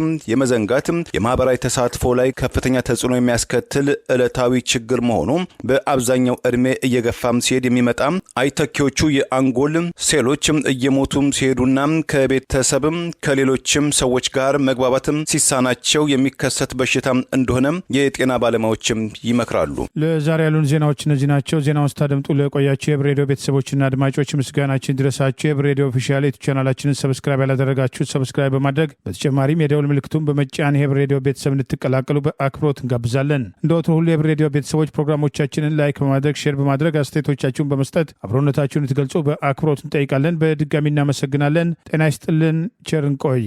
መዘንጋት የማህበራዊ ተሳትፎ ላይ ከፍተኛ ተጽዕኖ የሚያስከትል ዕለታዊ ችግር መሆኑ በአብዛኛው ዕድሜ እየገፋም ሲሄድ የሚመጣ አይተኪዎቹ የአንጎል ሴሎች እየሞቱም ሲሄዱና ከቤተሰብም ከሌሎችም ሰዎች ጋር መግባባትም ሲሳናቸው የሚከሰት በሽታ እንደሆነ የጤና ባለሙያዎችም ይመክራሉ።
ለዛሬ ያሉን ዜናዎች እነዚህ ናቸው። ዜናውን ስታደምጡ ለቆያችሁ የህብር ሬዲዮ ቤተሰቦችና አድማጮች ምስጋናችን ድረሳችሁ። የህብር ሬዲዮ ኦፊሻል ዩቲዩብ ቻናላችንን ሰብስክራይብ ያላደረጋችሁ ሰብስክራይብ በማድረግ በተጨማሪም የደውል ምልክቱን በመጫን የህብር ሬዲዮ ቤተሰብ እንድትቀላቀሉ በአክብሮት እንጋብዛለን። እንደወትሮ ሁሉ የህብር ሬዲዮ ቤተሰቦች ፕሮግራሞቻችንን ላይክ በማድረግ ሼር በማድረግ አስተያየቶቻችሁን በመስጠት አብሮነታችሁን እንድትገልጹ በአክብሮት እንጠይቃለን። በድጋሚ እናመሰግናለን። ጤና ይስጥልን። ቸር እንቆይ።